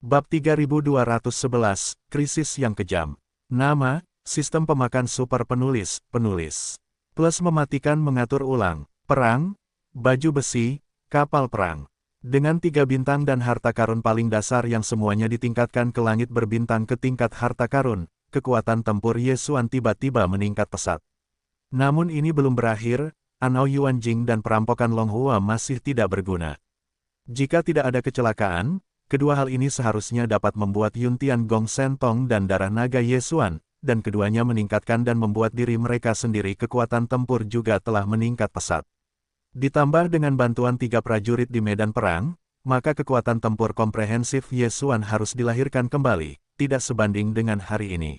Bab 3211, Krisis yang Kejam. Nama, Sistem Pemakan Super Penulis, Plus mematikan mengatur ulang, perang, baju besi, kapal perang. Dengan 3 bintang dan harta karun paling dasar yang semuanya ditingkatkan ke langit berbintang ke tingkat harta karun, kekuatan tempur Yesuan tiba-tiba meningkat pesat. Namun ini belum berakhir, Anao Yuanjing dan perampokan Longhua masih tidak berguna. Jika tidak ada kecelakaan, kedua hal ini seharusnya dapat membuat Yuntian Gong Sentong dan darah naga Yesuan, dan keduanya meningkatkan dan membuat diri mereka sendiri kekuatan tempur juga telah meningkat pesat. Ditambah dengan bantuan 3 prajurit di medan perang, maka kekuatan tempur komprehensif Yesuan harus dilahirkan kembali, tidak sebanding dengan hari ini.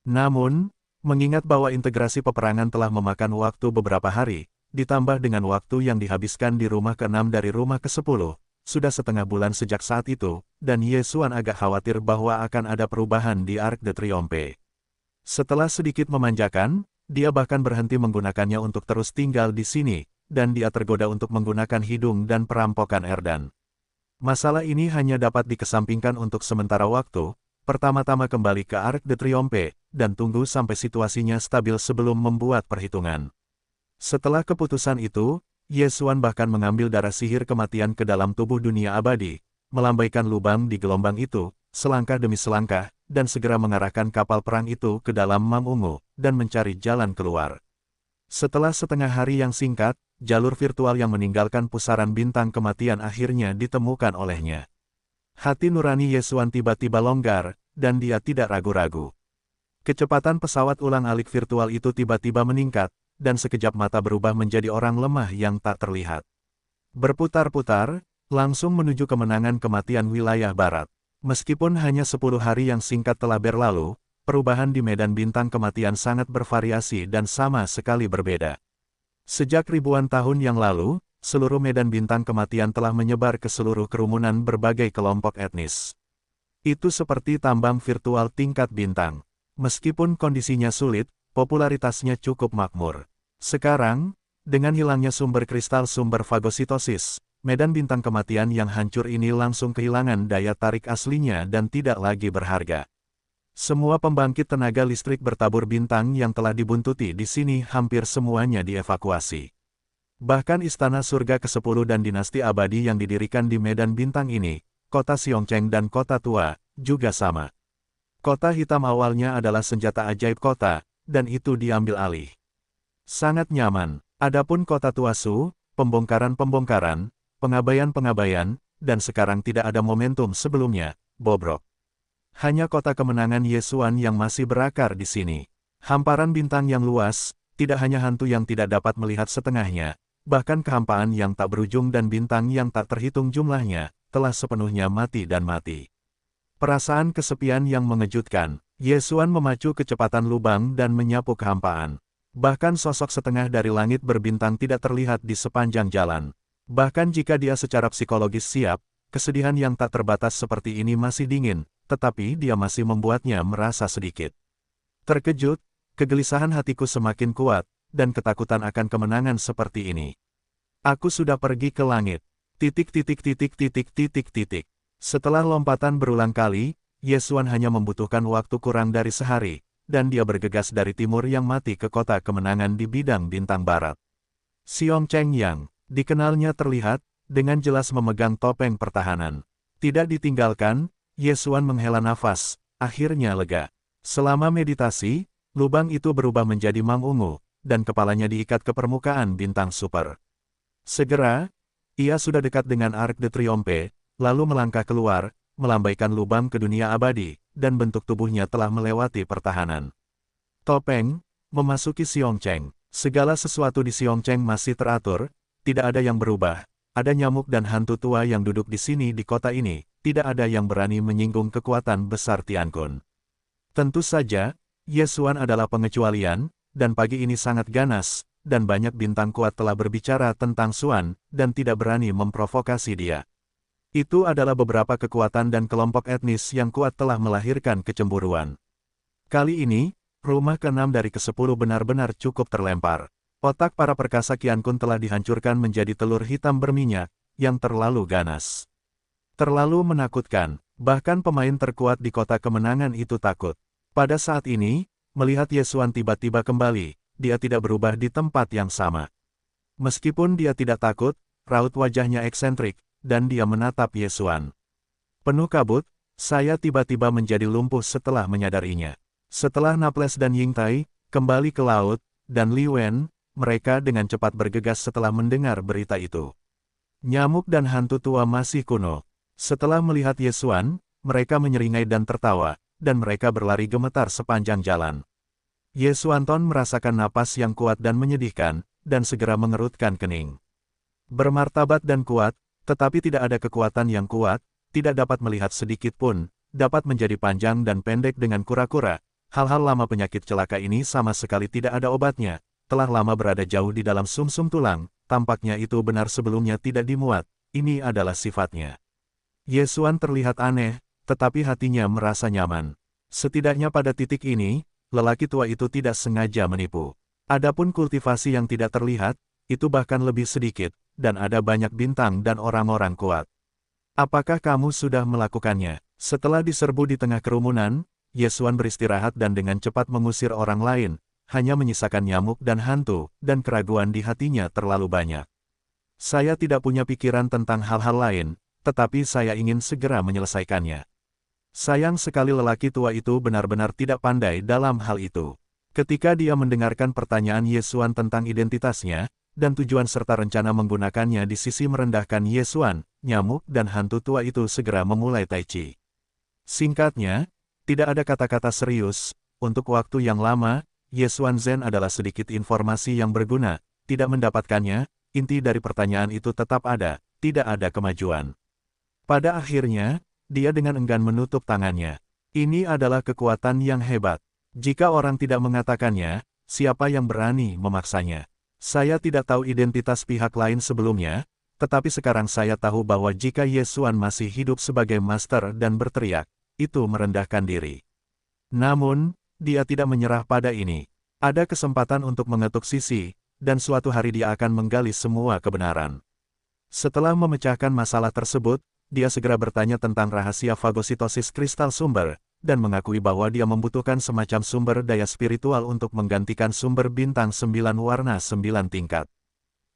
Namun, mengingat bahwa integrasi peperangan telah memakan waktu beberapa hari, ditambah dengan waktu yang dihabiskan di rumah ke-6 dari rumah ke-10, sudah setengah bulan sejak saat itu, dan Yesuan agak khawatir bahwa akan ada perubahan di Arc de Triomphe. Setelah sedikit memanjakan, dia bahkan berhenti menggunakannya untuk terus tinggal di sini, dan dia tergoda untuk menggunakan hidung dan perampokan Erdan. Masalah ini hanya dapat dikesampingkan untuk sementara waktu, pertama-tama kembali ke Arc de Triomphe, dan tunggu sampai situasinya stabil sebelum membuat perhitungan. Setelah keputusan itu, Yesuan bahkan mengambil darah sihir kematian ke dalam tubuh dunia abadi, melambaikan lubang di gelombang itu, selangkah demi selangkah, dan segera mengarahkan kapal perang itu ke dalam Mam Ungu, dan mencari jalan keluar. Setelah setengah hari yang singkat, jalur virtual yang meninggalkan pusaran bintang kematian akhirnya ditemukan olehnya. Hati nurani Yesuan tiba-tiba longgar, dan dia tidak ragu-ragu. Kecepatan pesawat ulang-alik virtual itu tiba-tiba meningkat, dan sekejap mata berubah menjadi orang lemah yang tak terlihat. Berputar-putar, langsung menuju kemenangan kematian wilayah barat. Meskipun hanya 10 hari yang singkat telah berlalu, perubahan di medan bintang kematian sangat bervariasi dan sama sekali berbeda. Sejak ribuan tahun yang lalu, seluruh medan bintang kematian telah menyebar ke seluruh kerumunan berbagai kelompok etnis. Itu seperti tambang virtual tingkat bintang. Meskipun kondisinya sulit, popularitasnya cukup makmur. Sekarang, dengan hilangnya sumber kristal sumber fagositosis, medan bintang kematian yang hancur ini langsung kehilangan daya tarik aslinya dan tidak lagi berharga. Semua pembangkit tenaga listrik bertabur bintang yang telah dibuntuti di sini hampir semuanya dievakuasi. Bahkan Istana Surga ke-10 dan Dinasti Abadi yang didirikan di medan bintang ini, Kota Xiongcheng dan Kota Tua, juga sama. Kota Hitam awalnya adalah senjata ajaib kota, dan itu diambil alih. Sangat nyaman. Adapun Kota Tuasu, pembongkaran-pembongkaran, pengabaian-pengabaian, dan sekarang tidak ada momentum sebelumnya, bobrok. Hanya kota kemenangan Yesuan yang masih berakar di sini. Hamparan bintang yang luas, tidak hanya hantu yang tidak dapat melihat setengahnya, bahkan kehampaan yang tak berujung dan bintang yang tak terhitung jumlahnya, telah sepenuhnya mati dan mati. Perasaan kesepian yang mengejutkan, Yesuan memacu kecepatan lubang dan menyapu kehampaan. Bahkan sosok setengah dari langit berbintang tidak terlihat di sepanjang jalan. Bahkan jika dia secara psikologis siap, kesedihan yang tak terbatas seperti ini masih dingin, tetapi dia masih membuatnya merasa sedikit terkejut. Kegelisahan hatiku semakin kuat, dan ketakutan akan kemenangan seperti ini. Aku sudah pergi ke langit. Setelah lompatan berulang kali, Yesuan hanya membutuhkan waktu kurang dari sehari, dan dia bergegas dari timur yang mati ke kota kemenangan di bidang bintang barat. Xiongcheng yang dikenalnya terlihat, dengan jelas memegang topeng pertahanan. Tidak ditinggalkan, Yesuan menghela nafas, akhirnya lega. Selama meditasi, lubang itu berubah menjadi Mam Ungu, dan kepalanya diikat ke permukaan bintang super. Segera, ia sudah dekat dengan Arc de Triomphe, lalu melangkah keluar, melambaikan lubang ke dunia abadi, dan bentuk tubuhnya telah melewati pertahanan. Topeng, memasuki Xiongcheng. Segala sesuatu di Xiongcheng masih teratur, tidak ada yang berubah. Ada nyamuk dan hantu tua yang duduk di sini di kota ini, tidak ada yang berani menyinggung kekuatan besar Tiankun. Tentu saja, Yesuan adalah pengecualian, dan pagi ini sangat ganas, dan banyak bintang kuat telah berbicara tentang Xuan, dan tidak berani memprovokasi dia. Itu adalah beberapa kekuatan dan kelompok etnis yang kuat telah melahirkan kecemburuan. Kali ini, rumah ke-6 dari ke-10 benar-benar cukup terlempar. Otak para perkasa Qiankun telah dihancurkan menjadi telur hitam berminyak, yang terlalu ganas. Terlalu menakutkan, Bahkan pemain terkuat di kota kemenangan itu takut. Pada saat ini, melihat Yesuan tiba-tiba kembali, dia tidak berubah di tempat yang sama. Meskipun dia tidak takut, raut wajahnya eksentrik, dan dia menatap Yesuan. Penuh kabut, saya tiba-tiba menjadi lumpuh setelah menyadarinya. Setelah Naples dan Yingtai kembali ke laut, dan Li Wen, mereka dengan cepat bergegas setelah mendengar berita itu. Nyamuk dan hantu tua masih kuno. Setelah melihat Yesuan, mereka menyeringai dan tertawa, dan mereka berlari gemetar sepanjang jalan. Yesuanton merasakan napas yang kuat dan menyedihkan, dan segera mengerutkan kening. Bermartabat dan kuat, tetapi tidak ada kekuatan yang kuat, tidak dapat melihat sedikit pun, dapat menjadi panjang dan pendek dengan kura-kura. Hal-hal lama penyakit celaka ini sama sekali tidak ada obatnya, telah lama berada jauh di dalam sumsum tulang, tampaknya itu benar sebelumnya tidak dimuat, ini adalah sifatnya. Yesuan terlihat aneh, tetapi hatinya merasa nyaman. Setidaknya pada titik ini, lelaki tua itu tidak sengaja menipu. Adapun kultivasi yang tidak terlihat, itu bahkan lebih sedikit, dan ada banyak bintang dan orang-orang kuat. Apakah kamu sudah melakukannya? Setelah diserbu di tengah kerumunan, Yesuan beristirahat dan dengan cepat mengusir orang lain, hanya menyisakan nyamuk dan hantu, dan keraguan di hatinya terlalu banyak. Saya tidak punya pikiran tentang hal-hal lain, tetapi saya ingin segera menyelesaikannya. Sayang sekali lelaki tua itu benar-benar tidak pandai dalam hal itu. Ketika dia mendengarkan pertanyaan Yesuan tentang identitasnya, dan tujuan serta rencana menggunakannya di sisi merendahkan Yesuan, nyamuk dan hantu tua itu segera memulai Tai Chi. Singkatnya, tidak ada kata-kata serius, untuk waktu yang lama, Yesuan Zen adalah sedikit informasi yang berguna, tidak mendapatkannya, inti dari pertanyaan itu tetap ada, tidak ada kemajuan. Pada akhirnya, dia dengan enggan menutup tangannya. Ini adalah kekuatan yang hebat. Jika orang tidak mengatakannya, siapa yang berani memaksanya? Saya tidak tahu identitas pihak lain sebelumnya, tetapi sekarang saya tahu bahwa jika Yesuan masih hidup sebagai master dan berteriak, itu merendahkan diri. Namun, dia tidak menyerah pada ini. Ada kesempatan untuk mengetuk sisi, dan suatu hari dia akan menggali semua kebenaran. Setelah memecahkan masalah tersebut, dia segera bertanya tentang rahasia fagositosis kristal sumber, dan mengakui bahwa dia membutuhkan semacam sumber daya spiritual untuk menggantikan sumber bintang 9 warna 9 tingkat.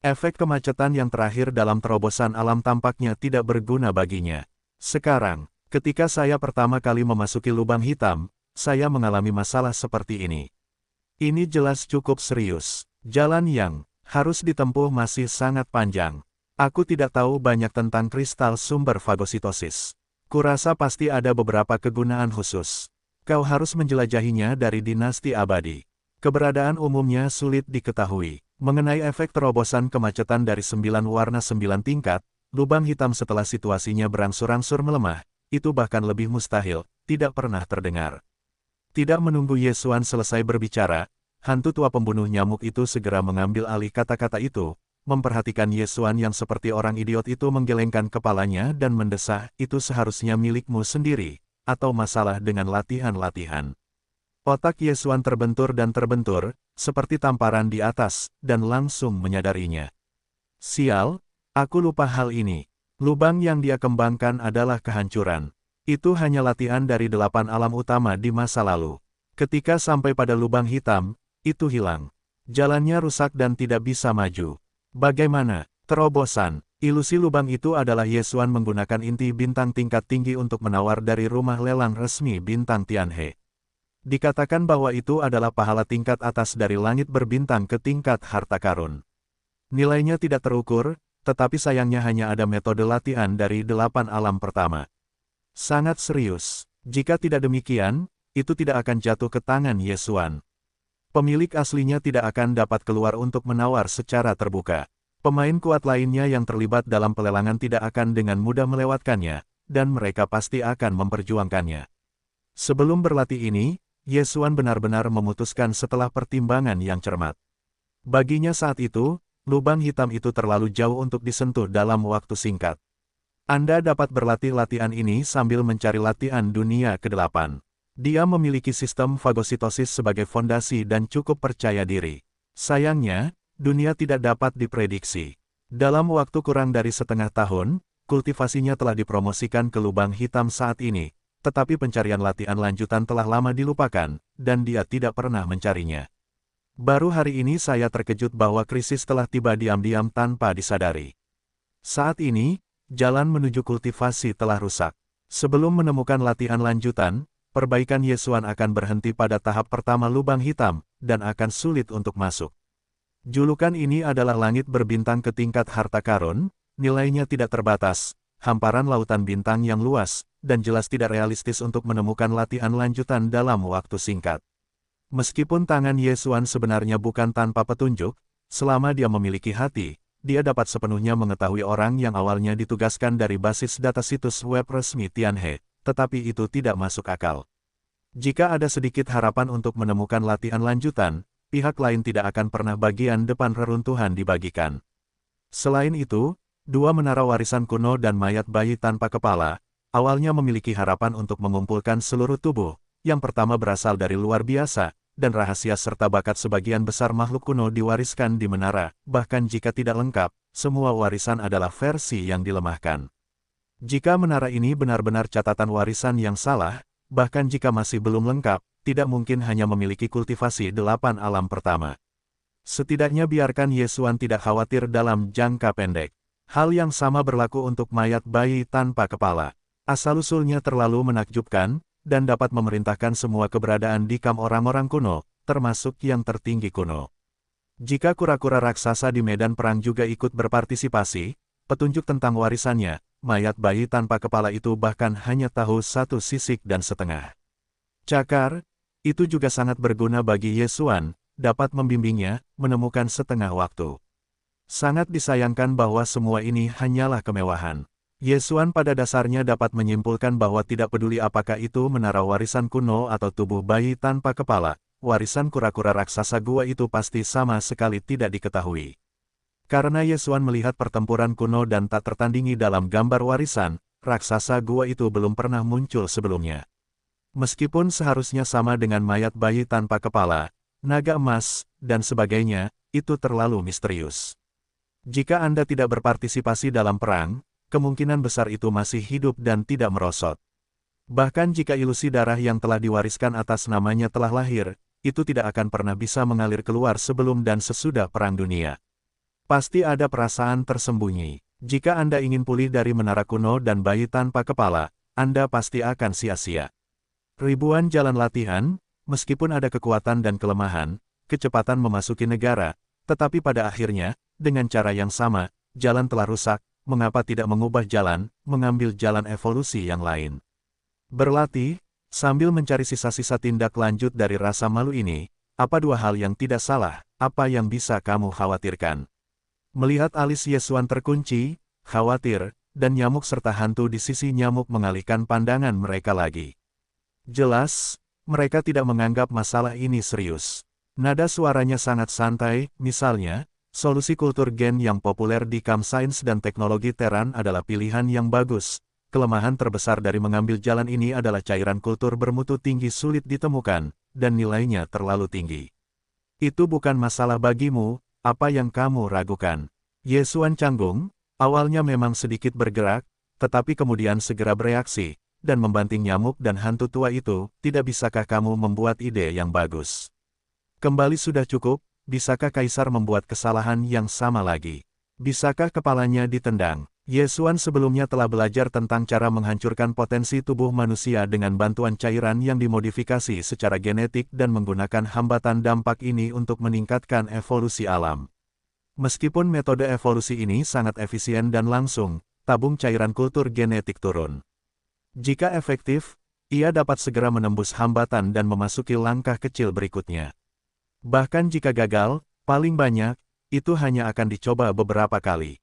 Efek kemacetan yang terakhir dalam terobosan alam tampaknya tidak berguna baginya. Sekarang, ketika saya pertama kali memasuki lubang hitam, saya mengalami masalah seperti ini. Ini jelas cukup serius. Jalan yang harus ditempuh masih sangat panjang. Aku tidak tahu banyak tentang kristal sumber fagositosis. Kurasa pasti ada beberapa kegunaan khusus. Kau harus menjelajahinya dari dinasti abadi. Keberadaan umumnya sulit diketahui. Mengenai efek terobosan kemacetan dari 9 warna 9 tingkat, lubang hitam setelah situasinya berangsur-angsur melemah, itu bahkan lebih mustahil, tidak pernah terdengar. Tidak menunggu Yesuan selesai berbicara, hantu tua pembunuh nyamuk itu segera mengambil alih kata-kata itu, memperhatikan Yesuan yang seperti orang idiot itu menggelengkan kepalanya dan mendesah, itu seharusnya milikmu sendiri, atau masalah dengan latihan-latihan. Otak Yesuan terbentur dan terbentur, seperti tamparan di atas, dan langsung menyadarinya. Sial, aku lupa hal ini. Lubang yang dia kembangkan adalah kehancuran. Itu hanya latihan dari 8 alam utama di masa lalu. Ketika sampai pada lubang hitam, itu hilang. Jalannya rusak dan tidak bisa maju. Bagaimana? Terobosan. Ilusi lubang itu adalah Yesuan menggunakan inti bintang tingkat tinggi untuk menawar dari rumah lelang resmi bintang Tianhe. Dikatakan bahwa itu adalah pahala tingkat atas dari langit berbintang ke tingkat harta karun. Nilainya tidak terukur, tetapi sayangnya hanya ada metode latihan dari 8 alam pertama. Sangat serius. Jika tidak demikian, itu tidak akan jatuh ke tangan Yesuan. Pemilik aslinya tidak akan dapat keluar untuk menawar secara terbuka. Pemain kuat lainnya yang terlibat dalam pelelangan tidak akan dengan mudah melewatkannya, dan mereka pasti akan memperjuangkannya. Sebelum berlatih ini, Yesuan benar-benar memutuskan setelah pertimbangan yang cermat. Baginya saat itu, lubang hitam itu terlalu jauh untuk disentuh dalam waktu singkat. Anda dapat berlatih latihan ini sambil mencari latihan dunia ke-8. Dia memiliki sistem fagositosis sebagai fondasi dan cukup percaya diri. Sayangnya, dunia tidak dapat diprediksi. Dalam waktu kurang dari setengah tahun, kultivasinya telah dipromosikan ke lubang hitam saat ini, tetapi pencarian latihan lanjutan telah lama dilupakan, dan dia tidak pernah mencarinya. Baru hari ini saya terkejut bahwa krisis telah tiba diam-diam tanpa disadari. Saat ini, jalan menuju kultivasi telah rusak. Sebelum menemukan latihan lanjutan, perbaikan Yesuan akan berhenti pada tahap pertama lubang hitam, dan akan sulit untuk masuk. Julukan ini adalah langit berbintang ke tingkat harta karun, nilainya tidak terbatas, hamparan lautan bintang yang luas, dan jelas tidak realistis untuk menemukan latihan lanjutan dalam waktu singkat. Meskipun tangan Yesuan sebenarnya bukan tanpa petunjuk, selama dia memiliki hati, dia dapat sepenuhnya mengetahui orang yang awalnya ditugaskan dari basis data situs web resmi Tianhe, tetapi itu tidak masuk akal. Jika ada sedikit harapan untuk menemukan latihan lanjutan, pihak lain tidak akan pernah bagian depan reruntuhan dibagikan. Selain itu, dua menara warisan kuno dan mayat bayi tanpa kepala, awalnya memiliki harapan untuk mengumpulkan seluruh tubuh, yang pertama berasal dari luar biasa, dan rahasia serta bakat sebagian besar makhluk kuno diwariskan di menara, bahkan jika tidak lengkap, semua warisan adalah versi yang dilemahkan. Jika menara ini benar-benar catatan warisan yang salah, bahkan jika masih belum lengkap, tidak mungkin hanya memiliki kultivasi 8 alam pertama. Setidaknya biarkan Yesuan tidak khawatir dalam jangka pendek. Hal yang sama berlaku untuk mayat bayi tanpa kepala. Asal-usulnya terlalu menakjubkan, dan dapat memerintahkan semua keberadaan di kam orang-orang kuno, termasuk yang tertinggi kuno. Jika kura-kura raksasa di medan perang juga ikut berpartisipasi, petunjuk tentang warisannya, mayat bayi tanpa kepala itu bahkan hanya tahu 1 sisik dan setengah. Cakar, itu juga sangat berguna bagi Yesuan, dapat membimbingnya, menemukan setengah waktu. Sangat disayangkan bahwa semua ini hanyalah kemewahan. Yesuan pada dasarnya dapat menyimpulkan bahwa tidak peduli apakah itu menara warisan kuno atau tubuh bayi tanpa kepala, warisan kura-kura raksasa gua itu pasti sama sekali tidak diketahui. Karena Yesuan melihat pertempuran kuno dan tak tertandingi dalam gambar warisan, raksasa gua itu belum pernah muncul sebelumnya. Meskipun seharusnya sama dengan mayat bayi tanpa kepala, naga emas, dan sebagainya, itu terlalu misterius. Jika Anda tidak berpartisipasi dalam perang, kemungkinan besar itu masih hidup dan tidak merosot. Bahkan jika ilusi darah yang telah diwariskan atas namanya telah lahir, itu tidak akan pernah bisa mengalir keluar sebelum dan sesudah Perang Dunia. Pasti ada perasaan tersembunyi. Jika Anda ingin pulih dari menara kuno dan bayi tanpa kepala, Anda pasti akan sia-sia. Ribuan jalan latihan, meskipun ada kekuatan dan kelemahan, kecepatan memasuki negara, tetapi pada akhirnya, dengan cara yang sama, jalan telah rusak, mengapa tidak mengubah jalan, mengambil jalan evolusi yang lain. Berlatih, sambil mencari sisa-sisa tindak lanjut dari rasa malu ini, apa dua hal yang tidak salah, apa yang bisa kamu khawatirkan? Melihat alis Yesuan terkunci, khawatir, dan nyamuk serta hantu di sisi nyamuk mengalihkan pandangan mereka lagi. Jelas, mereka tidak menganggap masalah ini serius. Nada suaranya sangat santai, misalnya, solusi kultur gen yang populer di kam sains dan teknologi Terran adalah pilihan yang bagus. Kelemahan terbesar dari mengambil jalan ini adalah cairan kultur bermutu tinggi sulit ditemukan, dan nilainya terlalu tinggi. Itu bukan masalah bagimu, apa yang kamu ragukan? Yesuan canggung, awalnya memang sedikit bergerak, tetapi kemudian segera bereaksi, dan membanting nyamuk dan hantu tua itu, tidak bisakah kamu membuat ide yang bagus? Kembali sudah cukup, bisakah Kaisar membuat kesalahan yang sama lagi? Bisakah kepalanya ditendang? Yesuan sebelumnya telah belajar tentang cara menghancurkan potensi tubuh manusia dengan bantuan cairan yang dimodifikasi secara genetik dan menggunakan hambatan dampak ini untuk meningkatkan evolusi alam. Meskipun metode evolusi ini sangat efisien dan langsung, tabung cairan kultur genetik turun. Jika efektif, ia dapat segera menembus hambatan dan memasuki langkah kecil berikutnya. Bahkan jika gagal, paling banyak, itu hanya akan dicoba beberapa kali.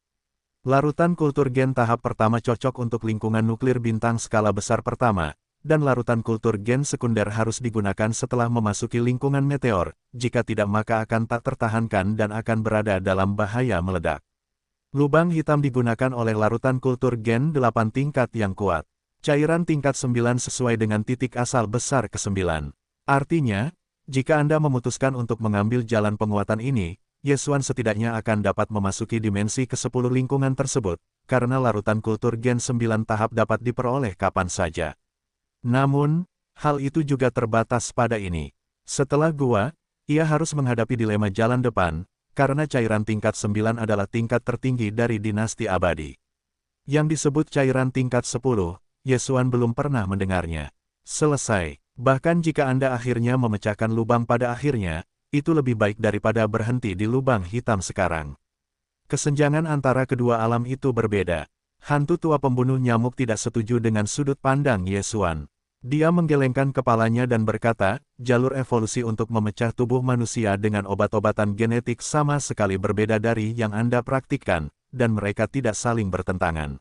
Larutan kultur gen tahap pertama cocok untuk lingkungan nuklir bintang skala besar pertama, dan larutan kultur gen sekunder harus digunakan setelah memasuki lingkungan meteor, jika tidak maka akan tak tertahankan dan akan berada dalam bahaya meledak. Lubang hitam digunakan oleh larutan kultur gen 8 tingkat yang kuat. Cairan tingkat 9 sesuai dengan titik asal besar ke-9. Artinya, jika Anda memutuskan untuk mengambil jalan penguatan ini, Yesuan setidaknya akan dapat memasuki dimensi ke-10 lingkungan tersebut, karena larutan kultur Gen 9 tahap dapat diperoleh kapan saja. Namun, hal itu juga terbatas pada ini. Setelah gua, ia harus menghadapi dilema jalan depan, karena cairan tingkat 9 adalah tingkat tertinggi dari dinasti abadi. Yang disebut cairan tingkat 10, Yesuan belum pernah mendengarnya. Selesai. Bahkan jika Anda akhirnya memecahkan lubang pada akhirnya, itu lebih baik daripada berhenti di lubang hitam sekarang. Kesenjangan antara kedua alam itu berbeda. Hantu tua pembunuh nyamuk tidak setuju dengan sudut pandang Yesuan. Dia menggelengkan kepalanya dan berkata, jalur evolusi untuk memecah tubuh manusia dengan obat-obatan genetik sama sekali berbeda dari yang Anda praktikkan, dan mereka tidak saling bertentangan.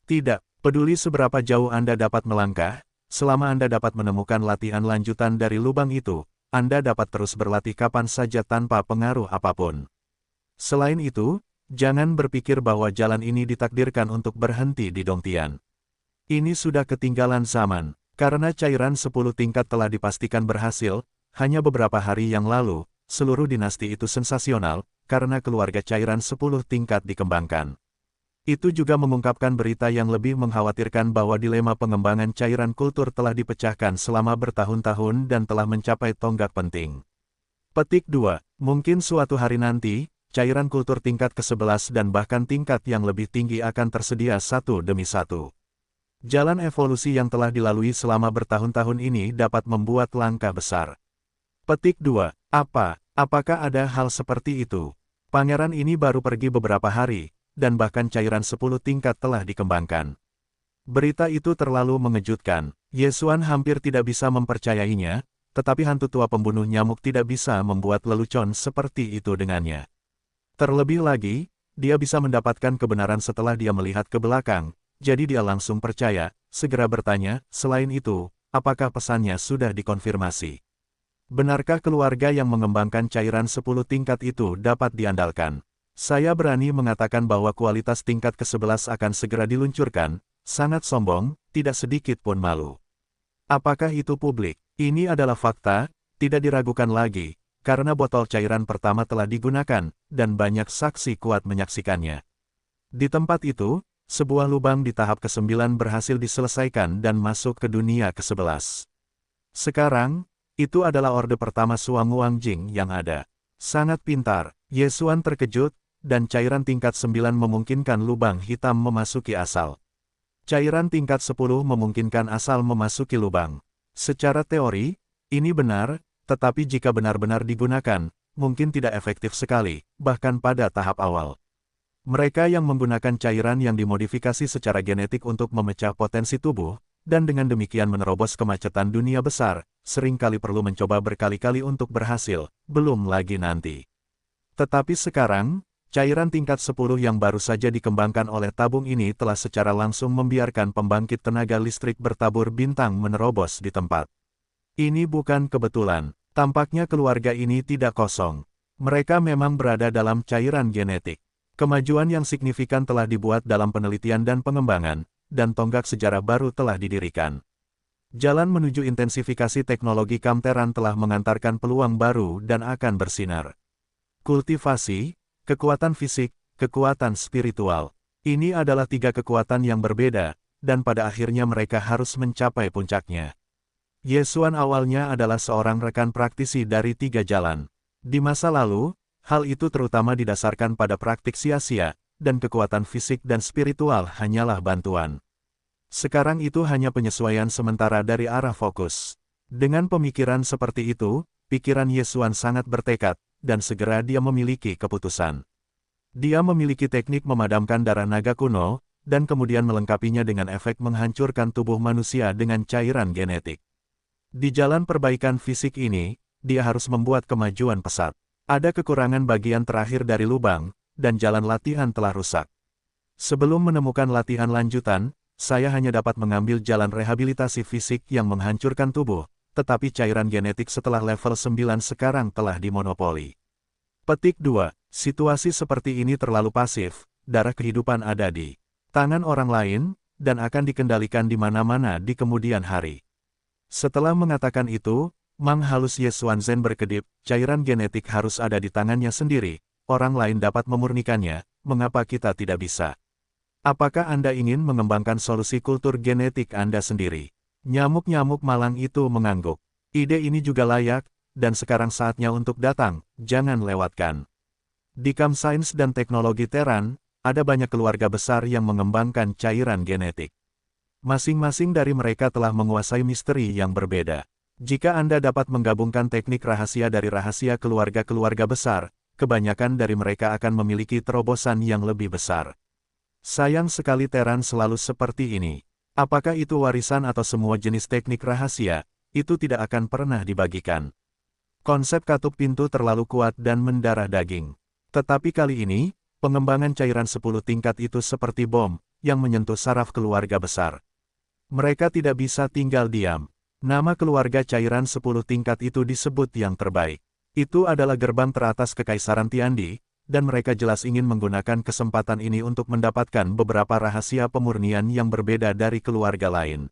Tidak peduli seberapa jauh Anda dapat melangkah, selama Anda dapat menemukan latihan lanjutan dari lubang itu, Anda dapat terus berlatih kapan saja tanpa pengaruh apapun. Selain itu, jangan berpikir bahwa jalan ini ditakdirkan untuk berhenti di Dongtian. Ini sudah ketinggalan zaman, karena cairan 10 tingkat telah dipastikan berhasil, hanya beberapa hari yang lalu, seluruh dinasti itu sensasional, karena keluarga cairan 10 tingkat dikembangkan. Itu juga mengungkapkan berita yang lebih mengkhawatirkan bahwa dilema pengembangan cairan kultur telah dipecahkan selama bertahun-tahun dan telah mencapai tonggak penting. Petik 2. Mungkin suatu hari nanti, cairan kultur tingkat ke-11 dan bahkan tingkat yang lebih tinggi akan tersedia satu demi satu. Jalan evolusi yang telah dilalui selama bertahun-tahun ini dapat membuat langkah besar. Petik 2. Apakah ada hal seperti itu? Pangeran ini baru pergi beberapa hari, dan bahkan cairan 10 tingkat telah dikembangkan. Berita itu terlalu mengejutkan. Yesuan hampir tidak bisa mempercayainya, tetapi hantu tua pembunuh nyamuk tidak bisa membuat lelucon seperti itu dengannya. Terlebih lagi, dia bisa mendapatkan kebenaran setelah dia melihat ke belakang, jadi dia langsung percaya, segera bertanya, selain itu, apakah pesannya sudah dikonfirmasi? Benarkah keluarga yang mengembangkan cairan 10 tingkat itu dapat diandalkan? Saya berani mengatakan bahwa kualitas tingkat ke-11 akan segera diluncurkan, sangat sombong, tidak sedikit pun malu. Apakah itu publik? Ini adalah fakta, tidak diragukan lagi, karena botol cairan pertama telah digunakan, dan banyak saksi kuat menyaksikannya. Di tempat itu, sebuah lubang di tahap ke-9 berhasil diselesaikan dan masuk ke dunia ke-11. Sekarang, itu adalah orde pertama Suang Wangjing yang ada. Sangat pintar, Yesuan terkejut, dan cairan tingkat 9 memungkinkan lubang hitam memasuki asal. Cairan tingkat 10 memungkinkan asal memasuki lubang. Secara teori, ini benar, tetapi jika benar-benar digunakan, mungkin tidak efektif sekali, bahkan pada tahap awal. Mereka yang menggunakan cairan yang dimodifikasi secara genetik untuk memecah potensi tubuh, dan dengan demikian menerobos kemacetan dunia besar, seringkali perlu mencoba berkali-kali untuk berhasil, belum lagi nanti. Tetapi sekarang, cairan tingkat 10 yang baru saja dikembangkan oleh tabung ini telah secara langsung membiarkan pembangkit tenaga listrik bertabur bintang menerobos di tempat. Ini bukan kebetulan, tampaknya keluarga ini tidak kosong. Mereka memang berada dalam cairan genetik. Kemajuan yang signifikan telah dibuat dalam penelitian dan pengembangan, dan tonggak sejarah baru telah didirikan. Jalan menuju intensifikasi teknologi Kamteran telah mengantarkan peluang baru dan akan bersinar. Kultivasi, kekuatan fisik, kekuatan spiritual. Ini adalah 3 kekuatan yang berbeda, dan pada akhirnya mereka harus mencapai puncaknya. Yesuan awalnya adalah seorang rekan praktisi dari 3 jalan. Di masa lalu, hal itu terutama didasarkan pada praktik sia-sia, dan kekuatan fisik dan spiritual hanyalah bantuan. Sekarang itu hanya penyesuaian sementara dari arah fokus. Dengan pemikiran seperti itu, pikiran Yesuan sangat bertekad, dan segera dia memiliki keputusan. Dia memiliki teknik memadamkan darah naga kuno, dan kemudian melengkapinya dengan efek menghancurkan tubuh manusia dengan cairan genetik. Di jalan perbaikan fisik ini, dia harus membuat kemajuan pesat. Ada kekurangan bagian terakhir dari lubang, dan jalan latihan telah rusak. Sebelum menemukan latihan lanjutan, saya hanya dapat mengambil jalan rehabilitasi fisik yang menghancurkan tubuh, tetapi cairan genetik setelah level 9 sekarang telah dimonopoli. Petik 2. Situasi seperti ini terlalu pasif, darah kehidupan ada di tangan orang lain, dan akan dikendalikan di mana-mana di kemudian hari. Setelah mengatakan itu, Mang Halus Yesuan Zen berkedip, cairan genetik harus ada di tangannya sendiri, orang lain dapat memurnikannya, mengapa kita tidak bisa? Apakah Anda ingin mengembangkan solusi kultur genetik Anda sendiri? Nyamuk-nyamuk malang itu mengangguk. Ide ini juga layak, dan sekarang saatnya untuk datang, jangan lewatkan. Di Camp Sains dan Teknologi Teran, ada banyak keluarga besar yang mengembangkan cairan genetik. Masing-masing dari mereka telah menguasai misteri yang berbeda. Jika Anda dapat menggabungkan teknik rahasia dari rahasia keluarga-keluarga besar, kebanyakan dari mereka akan memiliki terobosan yang lebih besar. Sayang sekali Teran selalu seperti ini. Apakah itu warisan atau semua jenis teknik rahasia, itu tidak akan pernah dibagikan. Konsep katup pintu terlalu kuat dan mendarah daging. Tetapi kali ini, pengembangan cairan 10 tingkat itu seperti bom, yang menyentuh saraf keluarga besar. Mereka tidak bisa tinggal diam. Nama keluarga cairan 10 tingkat itu disebut yang terbaik. Itu adalah gerbang teratas Kekaisaran Tiandi, dan mereka jelas ingin menggunakan kesempatan ini untuk mendapatkan beberapa rahasia pemurnian yang berbeda dari keluarga lain.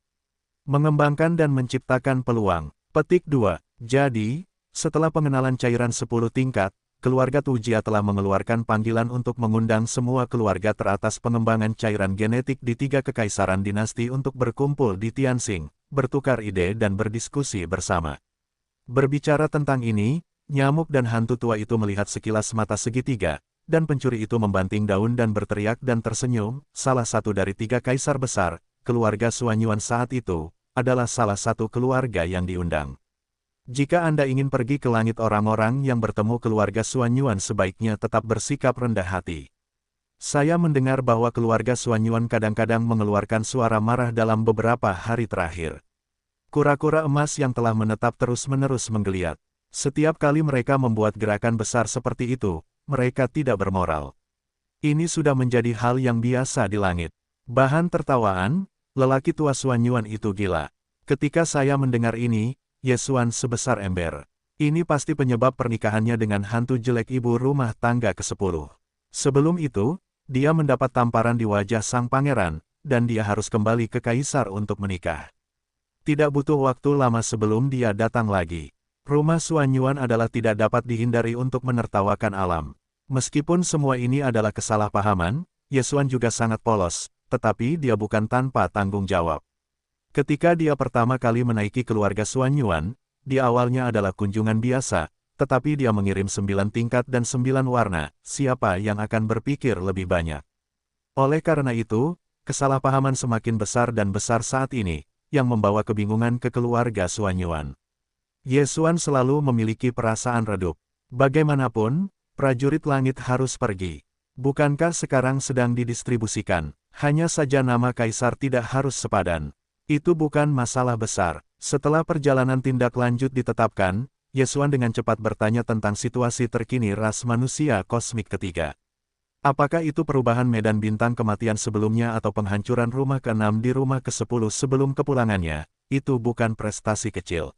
Mengembangkan dan menciptakan peluang. Petik 2. Jadi, setelah pengenalan cairan 10 tingkat, keluarga Tujia telah mengeluarkan panggilan untuk mengundang semua keluarga teratas pengembangan cairan genetik di 3 kekaisaran dinasti untuk berkumpul di Tianxing, bertukar ide dan berdiskusi bersama. Berbicara tentang ini, nyamuk dan hantu tua itu melihat sekilas mata segitiga, dan pencuri itu membanting daun dan berteriak dan tersenyum. Salah satu dari 3 kaisar besar, keluarga Suanyuan saat itu, adalah salah satu keluarga yang diundang. Jika Anda ingin pergi ke langit orang-orang yang bertemu keluarga Suanyuan sebaiknya tetap bersikap rendah hati. Saya mendengar bahwa keluarga Suanyuan kadang-kadang mengeluarkan suara marah dalam beberapa hari terakhir. Kura-kura emas yang telah menetap terus-menerus menggeliat. Setiap kali mereka membuat gerakan besar seperti itu, mereka tidak bermoral. Ini sudah menjadi hal yang biasa di langit. Bahan tertawaan, lelaki tua Suanyuan itu gila. Ketika saya mendengar ini, Yesuan sebesar ember. Ini pasti penyebab pernikahannya dengan hantu jelek ibu rumah tangga ke-10. Sebelum itu, dia mendapat tamparan di wajah sang pangeran, dan dia harus kembali ke kaisar untuk menikah. Tidak butuh waktu lama sebelum dia datang lagi. Rumah Suanyuan adalah tidak dapat dihindari untuk menertawakan alam. Meskipun semua ini adalah kesalahpahaman, Yesuan juga sangat polos, tetapi dia bukan tanpa tanggung jawab. Ketika dia pertama kali menaiki keluarga Suanyuan, di awalnya adalah kunjungan biasa, tetapi dia mengirim 9 tingkat dan 9 warna, siapa yang akan berpikir lebih banyak. Oleh karena itu, kesalahpahaman semakin besar dan besar saat ini, yang membawa kebingungan ke keluarga Suanyuan. Yesuan selalu memiliki perasaan redup. Bagaimanapun, prajurit langit harus pergi. Bukankah sekarang sedang didistribusikan? Hanya saja nama kaisar tidak harus sepadan. Itu bukan masalah besar. Setelah perjalanan tindak lanjut ditetapkan, Yesuan dengan cepat bertanya tentang situasi terkini ras manusia kosmik ketiga. Apakah itu perubahan medan bintang kematian sebelumnya atau penghancuran rumah ke-6 di rumah ke-10 sebelum kepulangannya? Itu bukan prestasi kecil.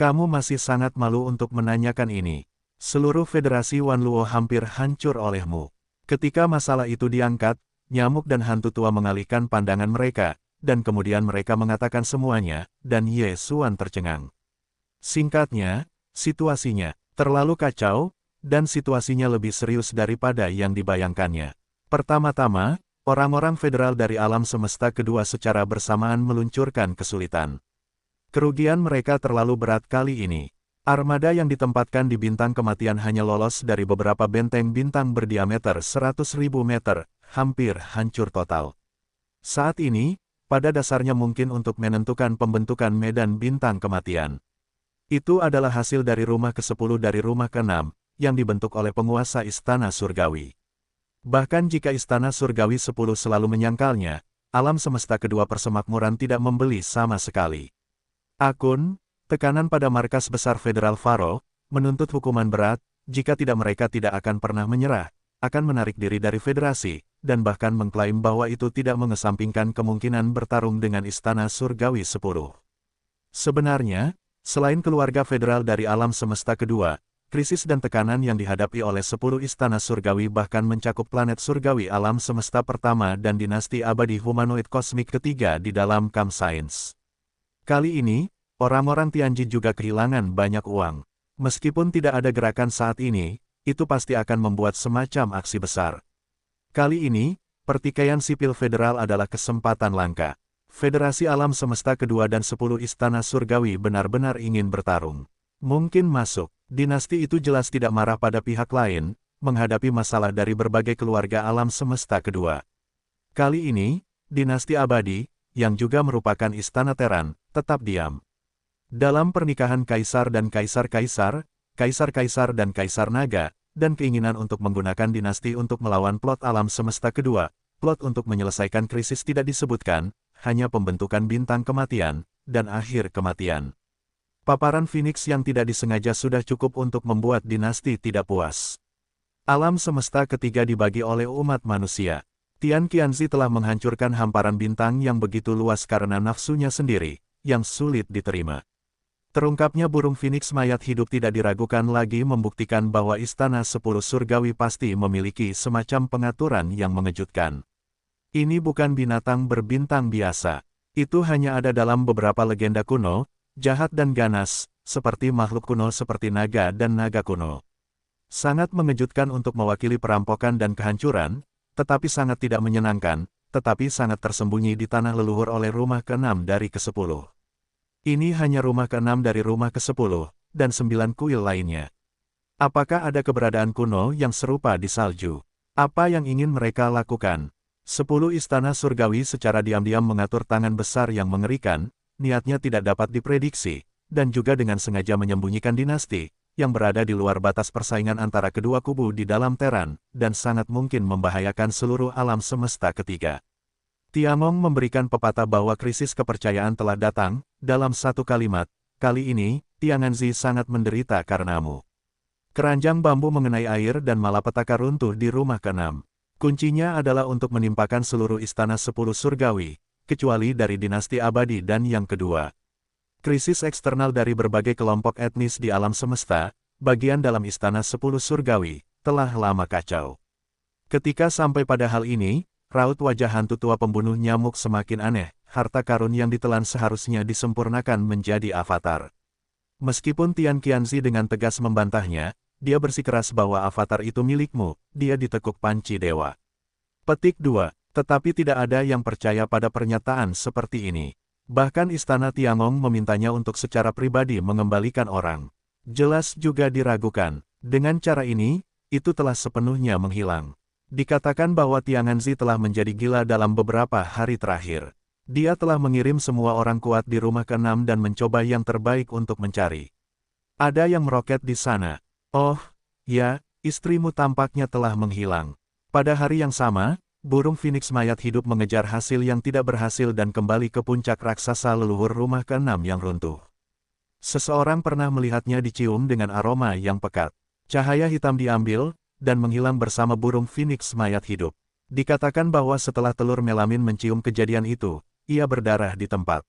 Kamu masih sangat malu untuk menanyakan ini. Seluruh federasi Wanluo hampir hancur olehmu. Ketika masalah itu diangkat, nyamuk dan hantu tua mengalihkan pandangan mereka, dan kemudian mereka mengatakan semuanya, dan Yesuan tercengang. Singkatnya, situasinya terlalu kacau, dan situasinya lebih serius daripada yang dibayangkannya. Pertama-tama, orang-orang federal dari alam semesta kedua secara bersamaan meluncurkan kesulitan. Kerugian mereka terlalu berat kali ini. Armada yang ditempatkan di bintang kematian hanya lolos dari beberapa benteng bintang berdiameter 100.000 meter, hampir hancur total. Saat ini, pada dasarnya mungkin untuk menentukan pembentukan medan bintang kematian. Itu adalah hasil dari rumah ke-10 dari rumah ke-6, yang dibentuk oleh penguasa Istana Surgawi. Bahkan jika Istana Surgawi 10 selalu menyangkalnya, alam semesta kedua persemakmuran tidak membeli sama sekali. Akun, tekanan pada markas besar Federal Faro, menuntut hukuman berat, jika tidak mereka tidak akan pernah menyerah, akan menarik diri dari federasi, dan bahkan mengklaim bahwa itu tidak mengesampingkan kemungkinan bertarung dengan Istana Surgawi 10. Sebenarnya, selain keluarga federal dari alam semesta kedua, krisis dan tekanan yang dihadapi oleh 10 Istana Surgawi bahkan mencakup planet Surgawi alam semesta pertama dan dinasti abadi humanoid kosmik ketiga di dalam Camp Sains. Kali ini, orang-orang Tianji juga kehilangan banyak uang. Meskipun tidak ada gerakan saat ini, itu pasti akan membuat semacam aksi besar. Kali ini, pertikaian sipil federal adalah kesempatan langka. Federasi Alam Semesta Kedua dan 10 Istana Surgawi benar-benar ingin bertarung. Mungkin masuk, dinasti itu jelas tidak marah pada pihak lain, menghadapi masalah dari berbagai keluarga Alam Semesta Kedua. Kali ini, dinasti abadi, yang juga merupakan istana Teran, tetap diam. Dalam pernikahan kaisar dan kaisar-kaisar, kaisar-kaisar dan kaisar naga, dan keinginan untuk menggunakan dinasti untuk melawan plot Alam Semesta Kedua, plot untuk menyelesaikan krisis tidak disebutkan, hanya pembentukan bintang kematian, dan akhir kematian. Paparan Phoenix yang tidak disengaja sudah cukup untuk membuat dinasti tidak puas. Alam semesta ketiga dibagi oleh umat manusia. Tian Qianzi telah menghancurkan hamparan bintang yang begitu luas karena nafsunya sendiri, yang sulit diterima. Terungkapnya burung Phoenix mayat hidup tidak diragukan lagi membuktikan bahwa Istana 10 Surgawi pasti memiliki semacam pengaturan yang mengejutkan. Ini bukan binatang berbintang biasa. Itu hanya ada dalam beberapa legenda kuno, jahat dan ganas, seperti makhluk kuno seperti naga dan naga kuno. Sangat mengejutkan untuk mewakili perampokan dan kehancuran, tetapi sangat tidak menyenangkan, tetapi sangat tersembunyi di tanah leluhur oleh rumah ke-6 dari ke-10. Ini hanya rumah ke-6 dari rumah ke-10, dan 9 kuil lainnya. Apakah ada keberadaan kuno yang serupa di salju? Apa yang ingin mereka lakukan? 10 istana surgawi secara diam-diam mengatur tangan besar yang mengerikan, niatnya tidak dapat diprediksi, dan juga dengan sengaja menyembunyikan dinasti, yang berada di luar batas persaingan antara kedua kubu di dalam Teran, dan sangat mungkin membahayakan seluruh alam semesta ketiga. Tiangong memberikan pepatah bahwa krisis kepercayaan telah datang, dalam satu kalimat, kali ini, Tianganzi sangat menderita karenamu. Keranjang bambu mengenai air dan malapetaka runtuh di rumah ke-6. Kuncinya adalah untuk menimpakan seluruh istana 10 surgawi, kecuali dari dinasti abadi dan yang kedua. Krisis eksternal dari berbagai kelompok etnis di alam semesta, bagian dalam istana 10 surgawi, telah lama kacau. Ketika sampai pada hal ini, raut wajah hantu tua pembunuh nyamuk semakin aneh, harta karun yang ditelan seharusnya disempurnakan menjadi avatar. Meskipun Tian Qianzi dengan tegas membantahnya, dia bersikeras bahwa avatar itu milikmu, dia ditekuk panci dewa. Petik 2. Tetapi tidak ada yang percaya pada pernyataan seperti ini. Bahkan Istana Tiangong memintanya untuk secara pribadi mengembalikan orang. Jelas juga diragukan. Dengan cara ini, itu telah sepenuhnya menghilang. Dikatakan bahwa Tianganzi telah menjadi gila dalam beberapa hari terakhir. Dia telah mengirim semua orang kuat di rumah ke-6 dan mencoba yang terbaik untuk mencari. Ada yang meroket di sana. Oh, ya, istrimu tampaknya telah menghilang. Pada hari yang sama, burung Phoenix mayat hidup mengejar hasil yang tidak berhasil dan kembali ke puncak raksasa leluhur rumah ke-6 yang runtuh. Seseorang pernah melihatnya dicium dengan aroma yang pekat. Cahaya hitam diambil, dan menghilang bersama burung Phoenix mayat hidup. Dikatakan bahwa setelah telur melamin mencium kejadian itu, ia berdarah di tempat.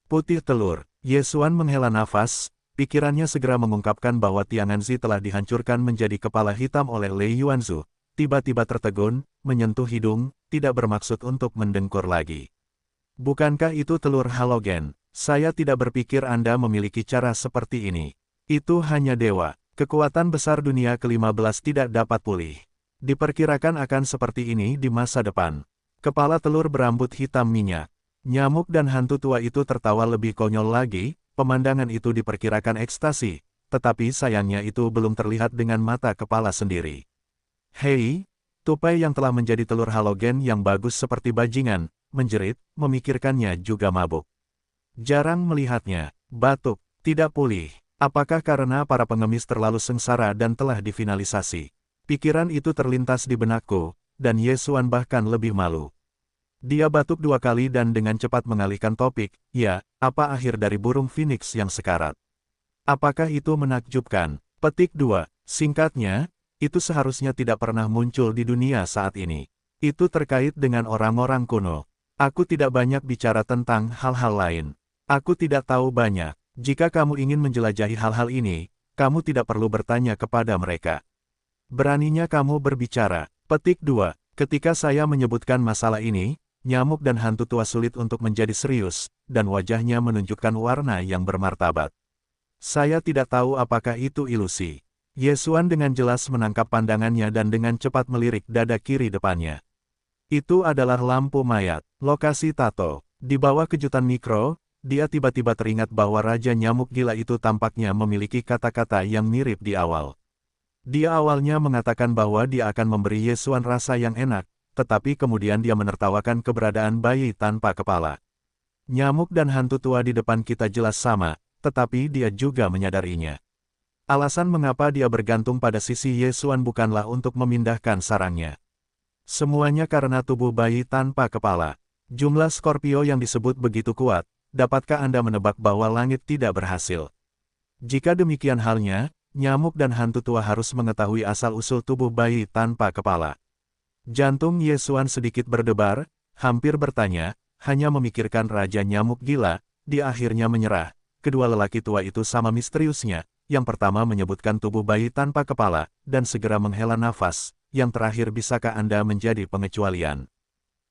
Putih telur, Yesuan menghela nafas, pikirannya segera mengungkapkan bahwa Tianganzi telah dihancurkan menjadi kepala hitam oleh Lei Yuanzu. Tiba-tiba tertegun, menyentuh hidung, tidak bermaksud untuk mendengkur lagi. Bukankah itu telur halogen? Saya tidak berpikir Anda memiliki cara seperti ini. Itu hanya dewa. Kekuatan besar dunia ke-15 tidak dapat pulih. Diperkirakan akan seperti ini di masa depan. Kepala telur berambut hitam minyak. Nyamuk dan hantu tua itu tertawa lebih konyol lagi, pemandangan itu diperkirakan ekstasi, tetapi sayangnya itu belum terlihat dengan mata kepala sendiri. Hei, tupai yang telah menjadi telur halogen yang bagus seperti bajingan, menjerit, memikirkannya juga mabuk. Jarang melihatnya, batuk, tidak pulih. Apakah karena para pengemis terlalu sengsara dan telah difinalisasi? Pikiran itu terlintas di benakku, dan Yesuan bahkan lebih malu. Dia batuk 2 kali dan dengan cepat mengalihkan topik, ya, apa akhir dari burung Phoenix yang sekarat? Apakah itu menakjubkan? Petik 2. Singkatnya, itu seharusnya tidak pernah muncul di dunia saat ini. Itu terkait dengan orang-orang kuno. Aku tidak banyak bicara tentang hal-hal lain. Aku tidak tahu banyak. Jika kamu ingin menjelajahi hal-hal ini, kamu tidak perlu bertanya kepada mereka. Beraninya kamu berbicara. Petik 2. Ketika saya menyebutkan masalah ini, nyamuk dan hantu tua sulit untuk menjadi serius, dan wajahnya menunjukkan warna yang bermartabat. Saya tidak tahu apakah itu ilusi. Yesuan dengan jelas menangkap pandangannya dan dengan cepat melirik dada kiri depannya. Itu adalah lampu mayat, lokasi tato. Di bawah kejutan mikro, dia tiba-tiba teringat bahwa Raja Nyamuk Gila itu tampaknya memiliki kata-kata yang mirip di awal. Dia awalnya mengatakan bahwa dia akan memberi Yesuan rasa yang enak, tetapi kemudian dia menertawakan keberadaan bayi tanpa kepala. Nyamuk dan hantu tua di depan kita jelas sama, tetapi dia juga menyadarinya. Alasan mengapa dia bergantung pada sisi Yesuan bukanlah untuk memindahkan sarangnya. Semuanya karena tubuh bayi tanpa kepala. Jumlah Scorpio yang disebut begitu kuat, dapatkah Anda menebak bahwa langit tidak berhasil? Jika demikian halnya, nyamuk dan hantu tua harus mengetahui asal-usul tubuh bayi tanpa kepala. Jantung Yesuan sedikit berdebar, hampir bertanya, hanya memikirkan Raja Nyamuk Gila, dia akhirnya menyerah. Kedua lelaki tua itu sama misteriusnya, yang pertama menyebutkan tubuh bayi tanpa kepala, dan segera menghela nafas, yang terakhir bisakah Anda menjadi pengecualian?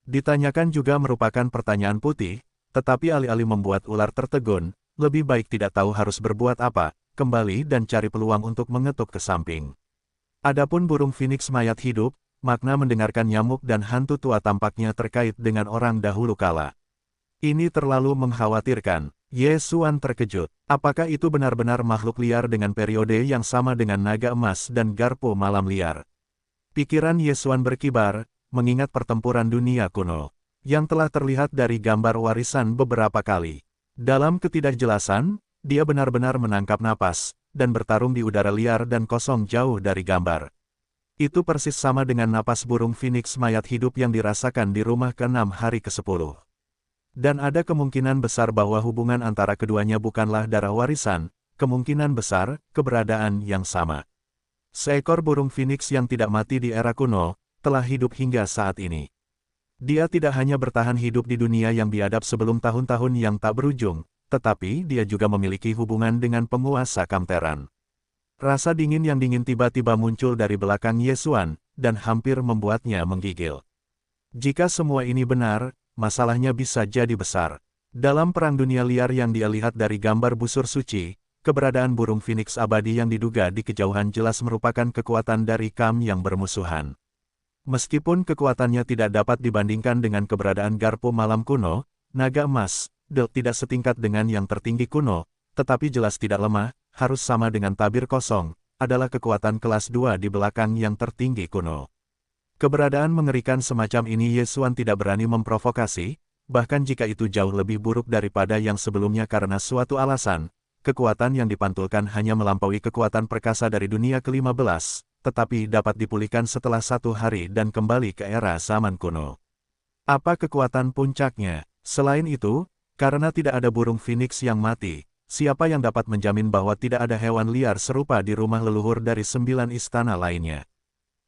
Ditanyakan juga merupakan pertanyaan putih, tetapi alih-alih membuat ular tertegun, lebih baik tidak tahu harus berbuat apa, kembali dan cari peluang untuk mengetuk ke samping. Adapun burung phoenix mayat hidup, makna mendengarkan nyamuk dan hantu tua tampaknya terkait dengan orang dahulu kala. Ini terlalu mengkhawatirkan. Yesuan terkejut. Apakah itu benar-benar makhluk liar dengan periode yang sama dengan naga emas dan garpo malam liar? Pikiran Yesuan berkibar, mengingat pertempuran dunia kuno, yang telah terlihat dari gambar warisan beberapa kali. Dalam ketidakjelasan, dia benar-benar menangkap napas, dan bertarung di udara liar dan kosong jauh dari gambar. Itu persis sama dengan napas burung phoenix mayat hidup yang dirasakan di rumah ke-6 hari ke-10. Dan ada kemungkinan besar bahwa hubungan antara keduanya bukanlah darah warisan, kemungkinan besar, keberadaan yang sama. Seekor burung phoenix yang tidak mati di era kuno, telah hidup hingga saat ini. Dia tidak hanya bertahan hidup di dunia yang biadab sebelum tahun-tahun yang tak berujung, tetapi dia juga memiliki hubungan dengan penguasa Kamteran. Rasa dingin yang dingin tiba-tiba muncul dari belakang Yesuan, dan hampir membuatnya menggigil. Jika semua ini benar, masalahnya bisa jadi besar. Dalam perang dunia liar yang dia lihat dari gambar busur suci, keberadaan burung phoenix abadi yang diduga di kejauhan jelas merupakan kekuatan dari Kam yang bermusuhan. Meskipun kekuatannya tidak dapat dibandingkan dengan keberadaan garpo malam kuno, naga emas, tidak setingkat dengan yang tertinggi kuno, tetapi jelas tidak lemah, harus sama dengan tabir kosong, adalah kekuatan kelas 2 di belakang yang tertinggi kuno. Keberadaan mengerikan semacam ini Yesuan tidak berani memprovokasi, bahkan jika itu jauh lebih buruk daripada yang sebelumnya karena suatu alasan, kekuatan yang dipantulkan hanya melampaui kekuatan perkasa dari dunia ke-15, tetapi dapat dipulihkan setelah 1 hari dan kembali ke era zaman kuno. Apa kekuatan puncaknya? Selain itu, karena tidak ada burung phoenix yang mati, siapa yang dapat menjamin bahwa tidak ada hewan liar serupa di rumah leluhur dari 9 istana lainnya?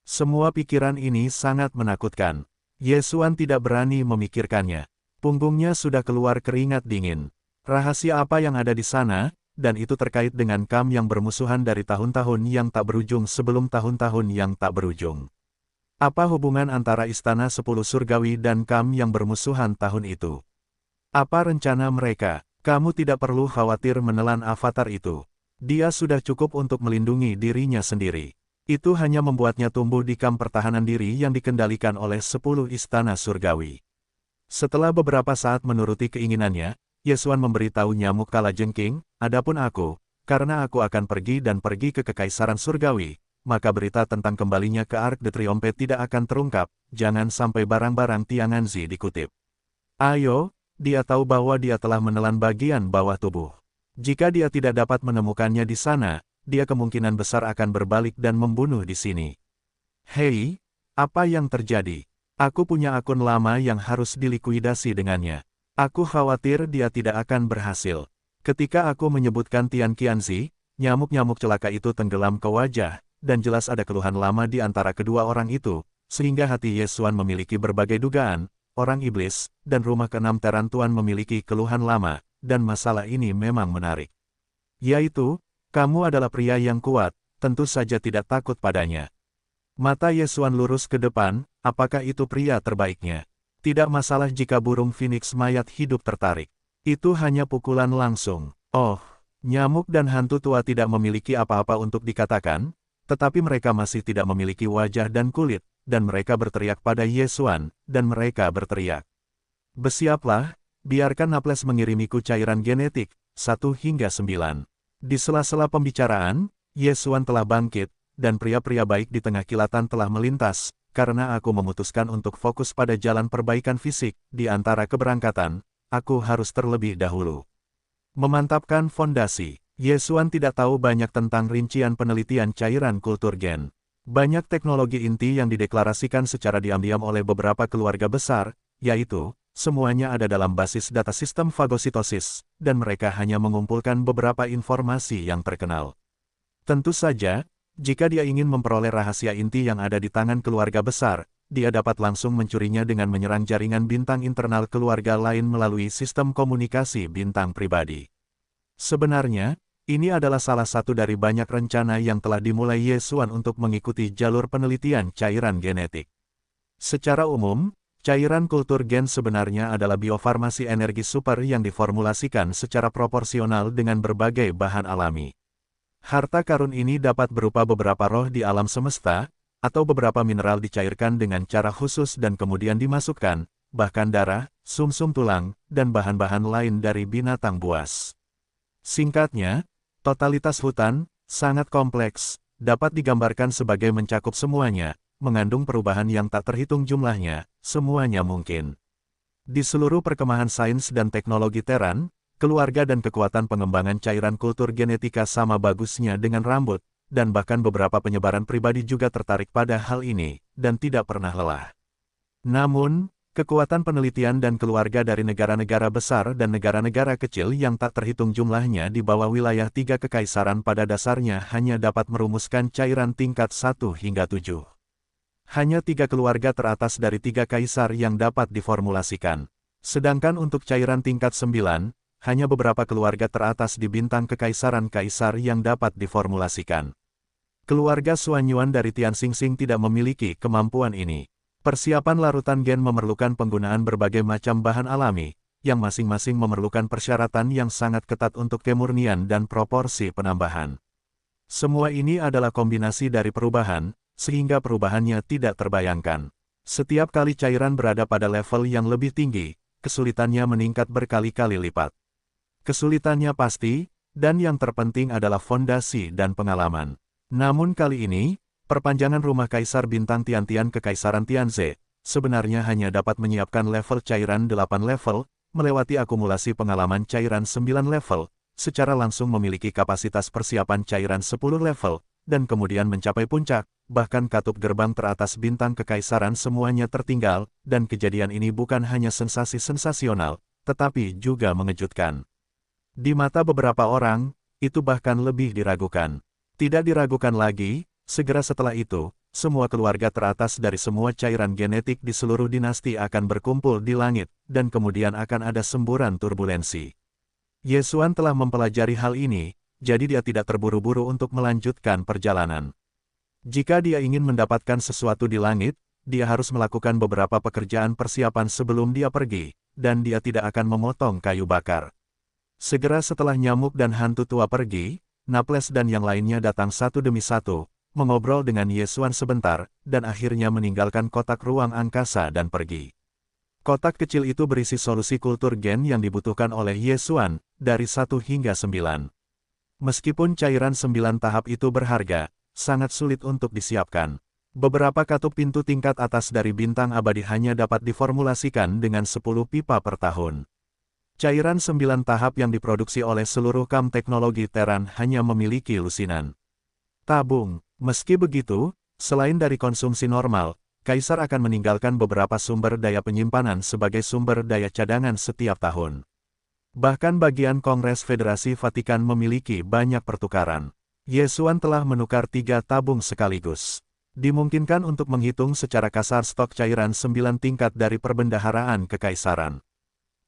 Semua pikiran ini sangat menakutkan. Yesuan tidak berani memikirkannya. Punggungnya sudah keluar keringat dingin. Rahasia apa yang ada di sana, dan itu terkait dengan Kam yang bermusuhan dari tahun-tahun yang tak berujung sebelum tahun-tahun yang tak berujung. Apa hubungan antara Istana 10 Surgawi dan Kam yang bermusuhan tahun itu? Apa rencana mereka? Kamu tidak perlu khawatir menelan avatar itu. Dia sudah cukup untuk melindungi dirinya sendiri. Itu hanya membuatnya tumbuh di Kam pertahanan diri yang dikendalikan oleh 10 istana surgawi. Setelah beberapa saat menuruti keinginannya, Yesuan memberitahu nyamuk kalajengking, adapun aku, karena aku akan pergi dan pergi ke kekaisaran surgawi, maka berita tentang kembalinya ke Arc de Triomphe tidak akan terungkap, jangan sampai barang-barang Tianganzi dikutip. Ayo, dia tahu bahwa dia telah menelan bagian bawah tubuh. Jika dia tidak dapat menemukannya di sana, dia kemungkinan besar akan berbalik dan membunuh di sini. Hei, apa yang terjadi? Aku punya akun lama yang harus dilikuidasi dengannya. Aku khawatir dia tidak akan berhasil. Ketika aku menyebutkan Tian Qianzi, nyamuk-nyamuk celaka itu tenggelam ke wajah, dan jelas ada keluhan lama di antara kedua orang itu, sehingga hati Yesuan memiliki berbagai dugaan, orang iblis, dan rumah ke-6 Terantuan memiliki keluhan lama, dan masalah ini memang menarik. Yaitu, kamu adalah pria yang kuat, tentu saja tidak takut padanya. Mata Yesuan lurus ke depan, apakah itu pria terbaiknya? Tidak masalah jika burung phoenix mayat hidup tertarik. Itu hanya pukulan langsung. Oh, nyamuk dan hantu tua tidak memiliki apa-apa untuk dikatakan, tetapi mereka masih tidak memiliki wajah dan kulit, dan mereka berteriak pada Ye Xuan, dan mereka berteriak. Bersiaplah, biarkan Naples mengirimiku cairan genetik, 1 hingga 9. Di sela-sela pembicaraan, Ye Xuan telah bangkit, dan pria-pria baik di tengah kilatan telah melintas, karena aku memutuskan untuk fokus pada jalan perbaikan fisik, di antara keberangkatan, aku harus terlebih dahulu memantapkan fondasi. Ye Xuan tidak tahu banyak tentang rincian penelitian cairan kultur gen. Banyak teknologi inti yang dideklarasikan secara diam-diam oleh beberapa keluarga besar, yaitu, semuanya ada dalam basis data sistem fagositosis, dan mereka hanya mengumpulkan beberapa informasi yang terkenal. Tentu saja, jika dia ingin memperoleh rahasia inti yang ada di tangan keluarga besar, dia dapat langsung mencurinya dengan menyerang jaringan bintang internal keluarga lain melalui sistem komunikasi bintang pribadi. Sebenarnya, ini adalah salah satu dari banyak rencana yang telah dimulai Ye Xuan untuk mengikuti jalur penelitian cairan genetik. Secara umum, cairan kultur gen sebenarnya adalah biofarmasi energi super yang diformulasikan secara proporsional dengan berbagai bahan alami. Harta karun ini dapat berupa beberapa roh di alam semesta, atau beberapa mineral dicairkan dengan cara khusus dan kemudian dimasukkan, bahkan darah, sumsum tulang, dan bahan-bahan lain dari binatang buas. Singkatnya, totalitas hutan, sangat kompleks, dapat digambarkan sebagai mencakup semuanya, mengandung perubahan yang tak terhitung jumlahnya, semuanya mungkin. Di seluruh perkemahan sains dan teknologi Terran, keluarga dan kekuatan pengembangan cairan kultur genetika sama bagusnya dengan rambut, dan bahkan beberapa penyebaran pribadi juga tertarik pada hal ini, dan tidak pernah lelah. Namun, kekuatan penelitian dan keluarga dari negara-negara besar dan negara-negara kecil yang tak terhitung jumlahnya di bawah wilayah 3 kekaisaran pada dasarnya hanya dapat merumuskan cairan tingkat 1 hingga 7. Hanya 3 keluarga teratas dari 3 kaisar yang dapat diformulasikan. Sedangkan untuk cairan tingkat 9, hanya beberapa keluarga teratas di bintang kekaisaran kaisar yang dapat diformulasikan. Keluarga Xuanyuan dari Tianxingxing tidak memiliki kemampuan ini. Persiapan larutan gen memerlukan penggunaan berbagai macam bahan alami, yang masing-masing memerlukan persyaratan yang sangat ketat untuk kemurnian dan proporsi penambahan. Semua ini adalah kombinasi dari perubahan, sehingga perubahannya tidak terbayangkan. Setiap kali cairan berada pada level yang lebih tinggi, kesulitannya meningkat berkali-kali lipat. Kesulitannya pasti, dan yang terpenting adalah fondasi dan pengalaman. Namun kali ini, perpanjangan rumah Kaisar Bintang Tiantian ke Kekaisaran Tianze, sebenarnya hanya dapat menyiapkan level cairan 8 level, melewati akumulasi pengalaman cairan 9 level, secara langsung memiliki kapasitas persiapan cairan 10 level, dan kemudian mencapai puncak, bahkan katup gerbang teratas bintang kekaisaran semuanya tertinggal, dan kejadian ini bukan hanya sensasi sensasional, tetapi juga mengejutkan. Di mata beberapa orang, itu bahkan lebih diragukan. Tidak diragukan lagi, segera setelah itu, semua keluarga teratas dari semua cairan genetik di seluruh dinasti akan berkumpul di langit, dan kemudian akan ada semburan turbulensi. Ye Xuan telah mempelajari hal ini, jadi dia tidak terburu-buru untuk melanjutkan perjalanan. Jika dia ingin mendapatkan sesuatu di langit, dia harus melakukan beberapa pekerjaan persiapan sebelum dia pergi, dan dia tidak akan memotong kayu bakar. Segera setelah nyamuk dan hantu tua pergi, Naples dan yang lainnya datang satu demi satu, mengobrol dengan Ye Xuan sebentar, dan akhirnya meninggalkan kotak ruang angkasa dan pergi. Kotak kecil itu berisi solusi kultur gen yang dibutuhkan oleh Ye Xuan, dari 1 hingga 9. Meskipun cairan 9 tahap itu berharga, sangat sulit untuk disiapkan. Beberapa katup pintu tingkat atas dari bintang abadi hanya dapat diformulasikan dengan 10 pipa per tahun. Cairan 9 tahap yang diproduksi oleh seluruh kam teknologi Terran hanya memiliki lusinan tabung. Meski begitu, selain dari konsumsi normal, Kaisar akan meninggalkan beberapa sumber daya penyimpanan sebagai sumber daya cadangan setiap tahun. Bahkan bagian Kongres Federasi Vatikan memiliki banyak pertukaran. Ye Xuan telah menukar 3 tabung sekaligus. Dimungkinkan untuk menghitung secara kasar stok cairan 9 tingkat dari perbendaharaan kekaisaran.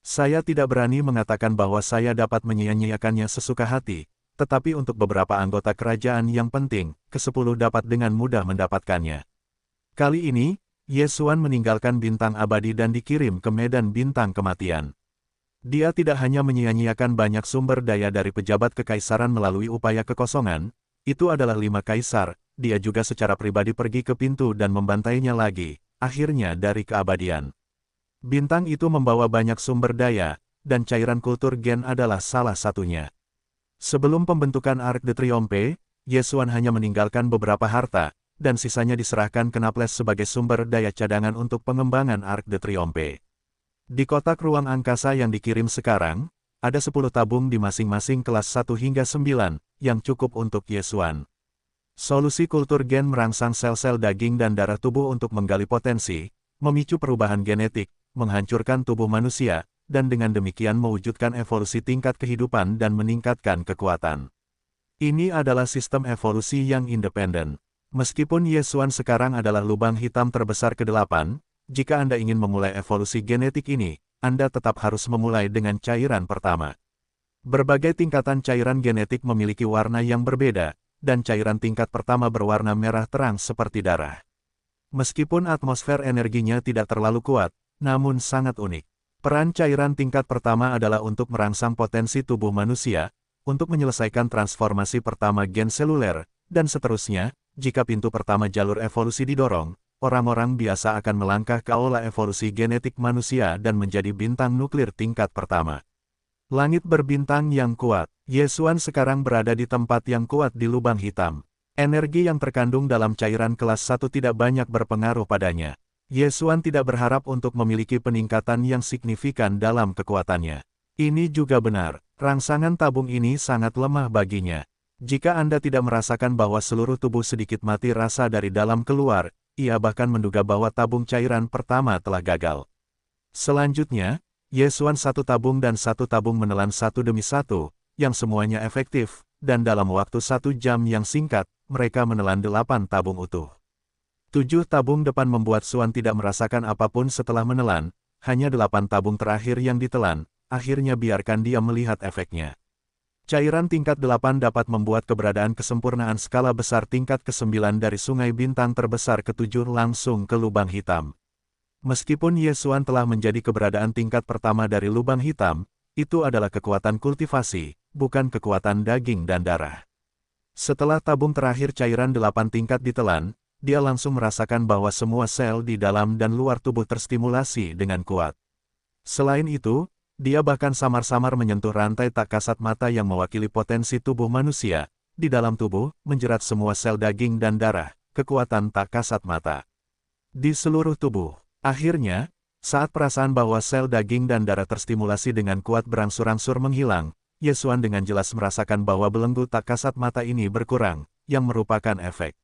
Saya tidak berani mengatakan bahwa saya dapat menyia-nyiakannya sesuka hati, tetapi untuk beberapa anggota kerajaan yang penting, ke-10 dapat dengan mudah mendapatkannya. Kali ini, Ye Xuan meninggalkan bintang abadi dan dikirim ke medan bintang kematian. Dia tidak hanya menyia-nyiakan banyak sumber daya dari pejabat kekaisaran melalui upaya kekosongan, Itu adalah 5 kaisar, dia juga secara pribadi pergi ke pintu dan membantainya lagi, akhirnya dari keabadian. Bintang itu membawa banyak sumber daya, dan cairan kultur gen adalah salah satunya. Sebelum pembentukan Arc de Triomphe, Yesuan hanya meninggalkan beberapa harta, dan sisanya diserahkan ke Naples sebagai sumber daya cadangan untuk pengembangan Arc de Triomphe. Di kotak ruang angkasa yang dikirim sekarang, ada 10 tabung di masing-masing kelas 1 hingga 9, yang cukup untuk Yesuan. Solusi kultur gen merangsang sel-sel daging dan darah tubuh untuk menggali potensi, memicu perubahan genetik, menghancurkan tubuh manusia, dan dengan demikian mewujudkan evolusi tingkat kehidupan dan meningkatkan kekuatan. Ini adalah sistem evolusi yang independen. Meskipun Yesuan sekarang adalah lubang hitam terbesar ke-8, jika Anda ingin memulai evolusi genetik ini, Anda tetap harus memulai dengan cairan pertama. Berbagai tingkatan cairan genetik memiliki warna yang berbeda, dan cairan tingkat pertama berwarna merah terang seperti darah. Meskipun atmosfer energinya tidak terlalu kuat, namun sangat unik. Peran cairan tingkat pertama adalah untuk merangsang potensi tubuh manusia, untuk menyelesaikan transformasi pertama gen seluler, dan seterusnya, jika pintu pertama jalur evolusi didorong, orang-orang biasa akan melangkah ke aula evolusi genetik manusia dan menjadi bintang nuklir tingkat pertama. Langit berbintang yang kuat. Yesuan sekarang berada di tempat yang kuat di lubang hitam. Energi yang terkandung dalam cairan kelas 1 tidak banyak berpengaruh padanya. Yesuan tidak berharap untuk memiliki peningkatan yang signifikan dalam kekuatannya. Ini juga benar, rangsangan tabung ini sangat lemah baginya. Jika Anda tidak merasakan bahwa seluruh tubuh sedikit mati rasa dari dalam keluar, ia bahkan menduga bahwa tabung cairan pertama telah gagal. Selanjutnya, Yesuan 1 tabung dan 1 tabung menelan satu demi satu, yang semuanya efektif, dan dalam waktu 1 jam yang singkat, mereka menelan 8 tabung utuh. 7 tabung depan membuat Suan tidak merasakan apapun setelah menelan, hanya 8 tabung terakhir yang ditelan, akhirnya biarkan dia melihat efeknya. Cairan tingkat 8 dapat membuat keberadaan kesempurnaan skala besar tingkat ke-9 dari sungai bintang terbesar ke-7 langsung ke lubang hitam. Meskipun Yesuan telah menjadi keberadaan tingkat pertama dari lubang hitam, itu adalah kekuatan kultivasi, bukan kekuatan daging dan darah. Setelah tabung terakhir cairan 8 tingkat ditelan, dia langsung merasakan bahwa semua sel di dalam dan luar tubuh terstimulasi dengan kuat. Selain itu, dia bahkan samar-samar menyentuh rantai tak kasat mata yang mewakili potensi tubuh manusia, di dalam tubuh, menjerat semua sel daging dan darah, kekuatan tak kasat mata. Di seluruh tubuh, akhirnya, saat perasaan bahwa sel daging dan darah terstimulasi dengan kuat berangsur-angsur menghilang, Yesuan dengan jelas merasakan bahwa belenggu tak kasat mata ini berkurang, yang merupakan efek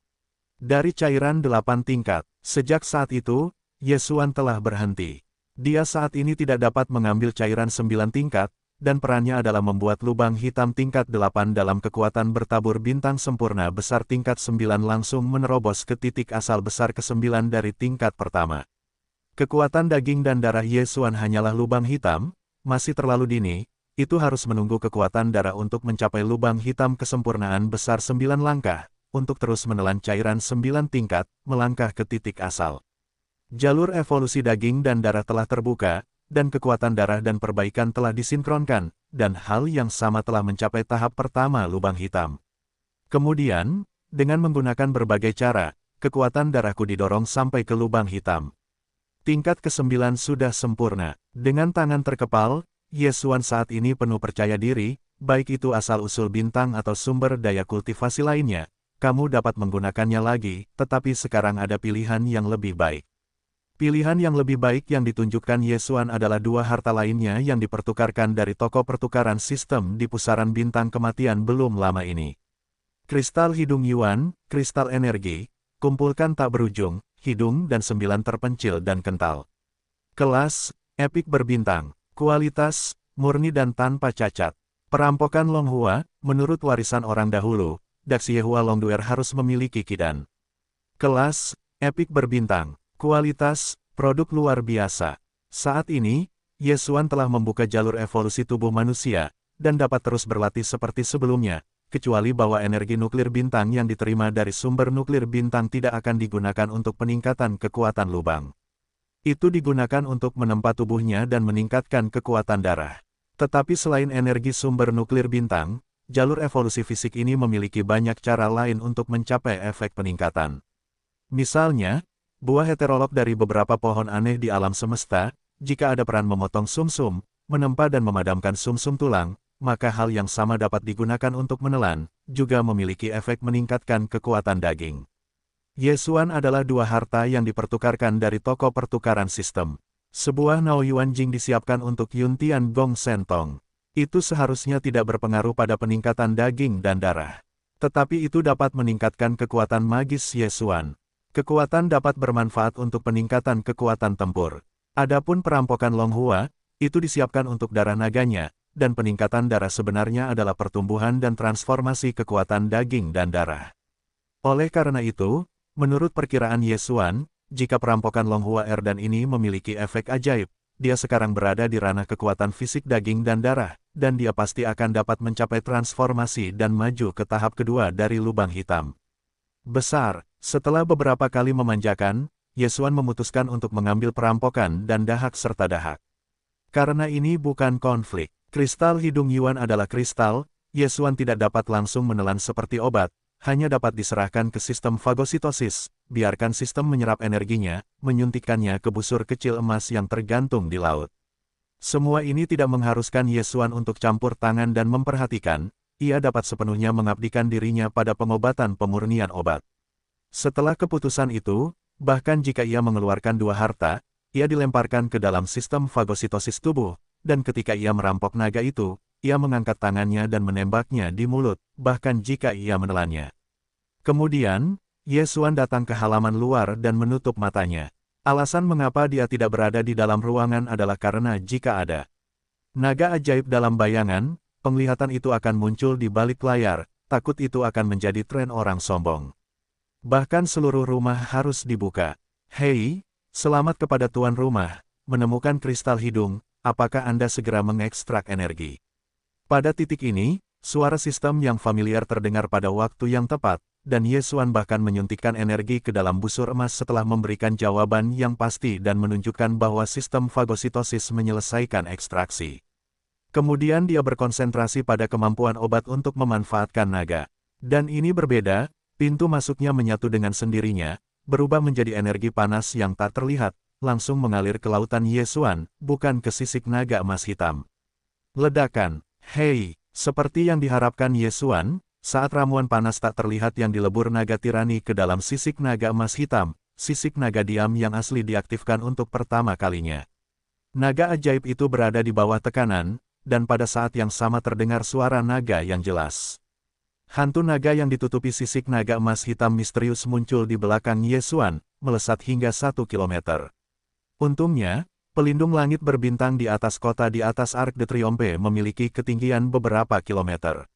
dari cairan 8 tingkat. Sejak saat itu, Yesuan telah berhenti. Dia saat ini tidak dapat mengambil cairan 9 tingkat, dan perannya adalah membuat lubang hitam tingkat 8 dalam kekuatan bertabur bintang sempurna besar tingkat 9 langsung menerobos ke titik asal besar ke-9 dari tingkat pertama. Kekuatan daging dan darah Yesuan hanyalah lubang hitam, masih terlalu dini, itu harus menunggu kekuatan darah untuk mencapai lubang hitam kesempurnaan besar 9 langkah, untuk terus menelan cairan 9 tingkat, melangkah ke titik asal. Jalur evolusi daging dan darah telah terbuka, dan kekuatan darah dan perbaikan telah disinkronkan, dan hal yang sama telah mencapai tahap pertama lubang hitam. Kemudian, dengan menggunakan berbagai cara, kekuatan darahku didorong sampai ke lubang hitam. Tingkat ke-9 sudah sempurna. Dengan tangan terkepal, Yesuan saat ini penuh percaya diri, baik itu asal-usul bintang atau sumber daya kultivasi lainnya, kamu dapat menggunakannya lagi, tetapi sekarang ada pilihan yang lebih baik. Pilihan yang lebih baik yang ditunjukkan Yesuan adalah 2 harta lainnya yang dipertukarkan dari toko pertukaran sistem di pusaran bintang kematian belum lama ini. Kristal hidung Yuan, kristal energi, kumpulkan tak berujung, hidung dan 9 terpencil dan kental. Kelas, epik berbintang, kualitas, murni dan tanpa cacat. Perampokan Longhua, menurut warisan orang dahulu, Daxiehua Longduer harus memiliki kidan. Kelas, epik berbintang. Kualitas, produk luar biasa. Saat ini, Yesuan telah membuka jalur evolusi tubuh manusia, dan dapat terus berlatih seperti sebelumnya, kecuali bahwa energi nuklir bintang yang diterima dari sumber nuklir bintang tidak akan digunakan untuk peningkatan kekuatan lubang. Itu digunakan untuk menempa tubuhnya dan meningkatkan kekuatan darah. Tetapi selain energi sumber nuklir bintang, jalur evolusi fisik ini memiliki banyak cara lain untuk mencapai efek peningkatan. Misalnya, buah heterolog dari beberapa pohon aneh di alam semesta, jika ada peran memotong sumsum, menempa dan memadamkan sumsum tulang, maka hal yang sama dapat digunakan untuk menelan, juga memiliki efek meningkatkan kekuatan daging. Yesuan adalah dua harta yang dipertukarkan dari toko pertukaran sistem. Sebuah Naoyuan Jing disiapkan untuk Yuntian Gong Sentong. Itu seharusnya tidak berpengaruh pada peningkatan daging dan darah. Tetapi itu dapat meningkatkan kekuatan magis Yesuan. Kekuatan dapat bermanfaat untuk peningkatan kekuatan tempur. Adapun perampokan Longhua, itu disiapkan untuk darah naganya, dan peningkatan darah sebenarnya adalah pertumbuhan dan transformasi kekuatan daging dan darah. Oleh karena itu, menurut perkiraan Yesuan, jika perampokan Longhua Erdan ini memiliki efek ajaib, dia sekarang berada di ranah kekuatan fisik daging dan darah, dan dia pasti akan dapat mencapai transformasi dan maju ke tahap kedua dari lubang hitam. Besar, setelah beberapa kali memanjakan, Yesuan memutuskan untuk mengambil perampokan dan dahak serta dahak. Karena ini bukan konflik, kristal hidung Yuan adalah kristal, Yesuan tidak dapat langsung menelan seperti obat, hanya dapat diserahkan ke sistem fagositosis, biarkan sistem menyerap energinya, menyuntikkannya ke busur kecil emas yang tergantung di laut. Semua ini tidak mengharuskan Yesuan untuk campur tangan dan memperhatikan, ia dapat sepenuhnya mengabdikan dirinya pada pengobatan pemurnian obat. Setelah keputusan itu, bahkan jika ia mengeluarkan dua harta, ia dilemparkan ke dalam sistem fagositosis tubuh, dan ketika ia merampok naga itu, ia mengangkat tangannya dan menembaknya di mulut, bahkan jika ia menelannya. Kemudian, Yesuan datang ke halaman luar dan menutup matanya. Alasan mengapa dia tidak berada di dalam ruangan adalah karena jika ada naga ajaib dalam bayangan, penglihatan itu akan muncul di balik layar, takut itu akan menjadi tren orang sombong. Bahkan seluruh rumah harus dibuka. Hei, selamat kepada tuan rumah, menemukan kristal hidung, apakah Anda segera mengekstrak energi? Pada titik ini, suara sistem yang familiar terdengar pada waktu yang tepat, dan Yesuan bahkan menyuntikkan energi ke dalam busur emas setelah memberikan jawaban yang pasti dan menunjukkan bahwa sistem fagositosis menyelesaikan ekstraksi. Kemudian dia berkonsentrasi pada kemampuan obat untuk memanfaatkan naga. Dan ini berbeda, pintu masuknya menyatu dengan sendirinya, berubah menjadi energi panas yang tak terlihat, langsung mengalir ke lautan Yesuan, bukan ke sisik naga emas hitam. Ledakan. Hei, seperti yang diharapkan Yesuan, saat ramuan panas tak terlihat yang dilebur naga tirani ke dalam sisik naga emas hitam, sisik naga diam yang asli diaktifkan untuk pertama kalinya. Naga ajaib itu berada di bawah tekanan, dan pada saat yang sama terdengar suara naga yang jelas. Hantu naga yang ditutupi sisik naga emas hitam misterius muncul di belakang Yesuan, melesat hingga 1 kilometer. Untungnya, pelindung langit berbintang di atas kota di atas Arc de Triomphe memiliki ketinggian beberapa kilometer.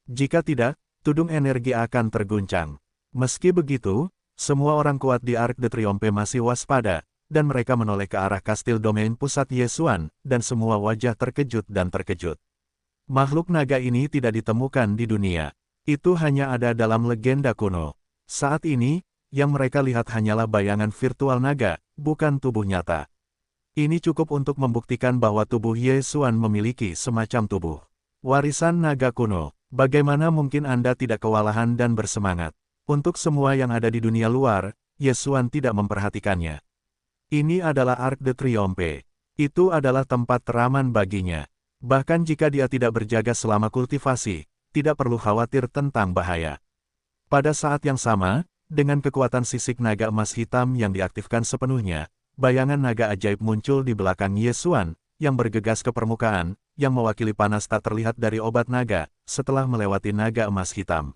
Jika tidak, tudung energi akan terguncang. Meski begitu, semua orang kuat di Arc de Triomphe masih waspada, dan mereka menoleh ke arah kastil domain pusat Yesuan, dan semua wajah terkejut dan terkejut. Makhluk naga ini tidak ditemukan di dunia. Itu hanya ada dalam legenda kuno. Saat ini, yang mereka lihat hanyalah bayangan virtual naga, bukan tubuh nyata. Ini cukup untuk membuktikan bahwa tubuh Yesuan memiliki semacam tubuh warisan naga kuno. Bagaimana mungkin Anda tidak kewalahan dan bersemangat? Untuk semua yang ada di dunia luar, Yesuan tidak memperhatikannya. Ini adalah Arc de Triomphe. Itu adalah tempat teraman baginya. Bahkan jika dia tidak berjaga selama kultivasi, tidak perlu khawatir tentang bahaya. Pada saat yang sama, dengan kekuatan sisik naga emas hitam yang diaktifkan sepenuhnya, bayangan naga ajaib muncul di belakang Yesuan, yang bergegas ke permukaan, yang mewakili panas tak terlihat dari obat naga, setelah melewati naga emas hitam.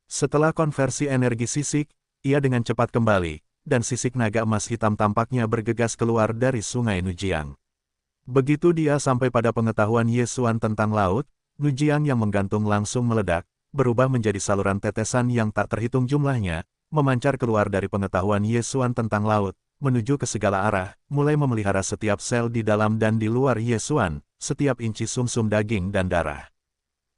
Setelah konversi energi sisik, ia dengan cepat kembali, dan sisik naga emas hitam tampaknya bergegas keluar dari sungai Nujiang. Begitu dia sampai pada pengetahuan Yesuan tentang laut, Nujiang yang menggantung langsung meledak, berubah menjadi saluran tetesan yang tak terhitung jumlahnya, memancar keluar dari pengetahuan Yesuan tentang laut, menuju ke segala arah, mulai memelihara setiap sel di dalam dan di luar Yesuan, setiap inci sumsum daging dan darah.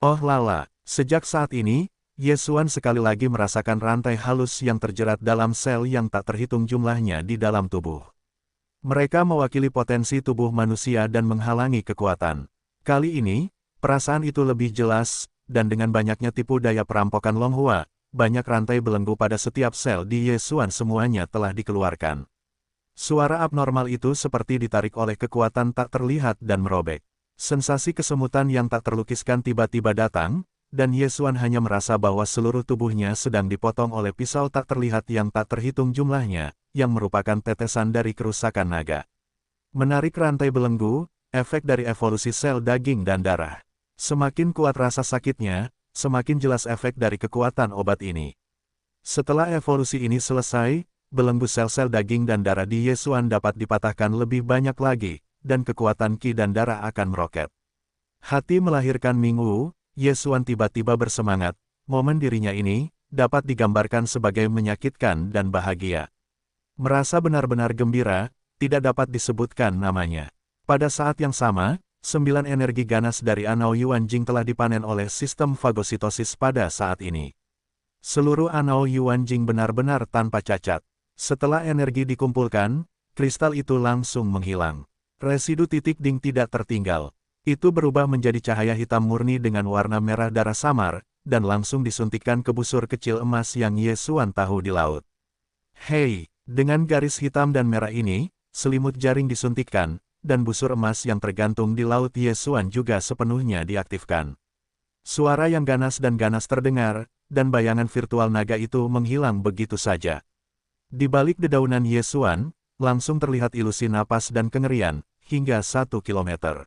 Oh lala, sejak saat ini, Yesuan sekali lagi merasakan rantai halus yang terjerat dalam sel yang tak terhitung jumlahnya di dalam tubuh. Mereka mewakili potensi tubuh manusia dan menghalangi kekuatan. Kali ini, perasaan itu lebih jelas, dan dengan banyaknya tipu daya perampokan Longhua, banyak rantai belenggu pada setiap sel di Yesuan semuanya telah dikeluarkan. Suara abnormal itu seperti ditarik oleh kekuatan tak terlihat dan merobek. Sensasi kesemutan yang tak terlukiskan tiba-tiba datang, dan Yesuan hanya merasa bahwa seluruh tubuhnya sedang dipotong oleh pisau tak terlihat yang tak terhitung jumlahnya, yang merupakan tetesan dari kerusakan naga. Menarik rantai belenggu, efek dari evolusi sel daging dan darah. Semakin kuat rasa sakitnya, semakin jelas efek dari kekuatan obat ini. Setelah evolusi ini selesai, belenggu sel-sel daging dan darah di Yesuan dapat dipatahkan lebih banyak lagi, dan kekuatan ki dan darah akan meroket. Hati melahirkan Mingwu, Yesuan tiba-tiba bersemangat, momen dirinya ini, dapat digambarkan sebagai menyakitkan dan bahagia. Merasa benar-benar gembira, tidak dapat disebutkan namanya. Pada saat yang sama, 9 energi ganas dari Anao Yuanjing telah dipanen oleh sistem fagositosis pada saat ini. Seluruh Anao Yuanjing benar-benar tanpa cacat. Setelah energi dikumpulkan, kristal itu langsung menghilang. Residu titik ding tidak tertinggal. Itu berubah menjadi cahaya hitam murni dengan warna merah darah samar, dan langsung disuntikkan ke busur kecil emas yang Yesuan tahu di laut. Hei, dengan garis hitam dan merah ini, selimut jaring disuntikkan, dan busur emas yang tergantung di laut Yesuan juga sepenuhnya diaktifkan. Suara yang ganas dan ganas terdengar, dan bayangan virtual naga itu menghilang begitu saja. Di balik dedaunan Yesuan, langsung terlihat ilusi napas dan kengerian, hingga 1 kilometer.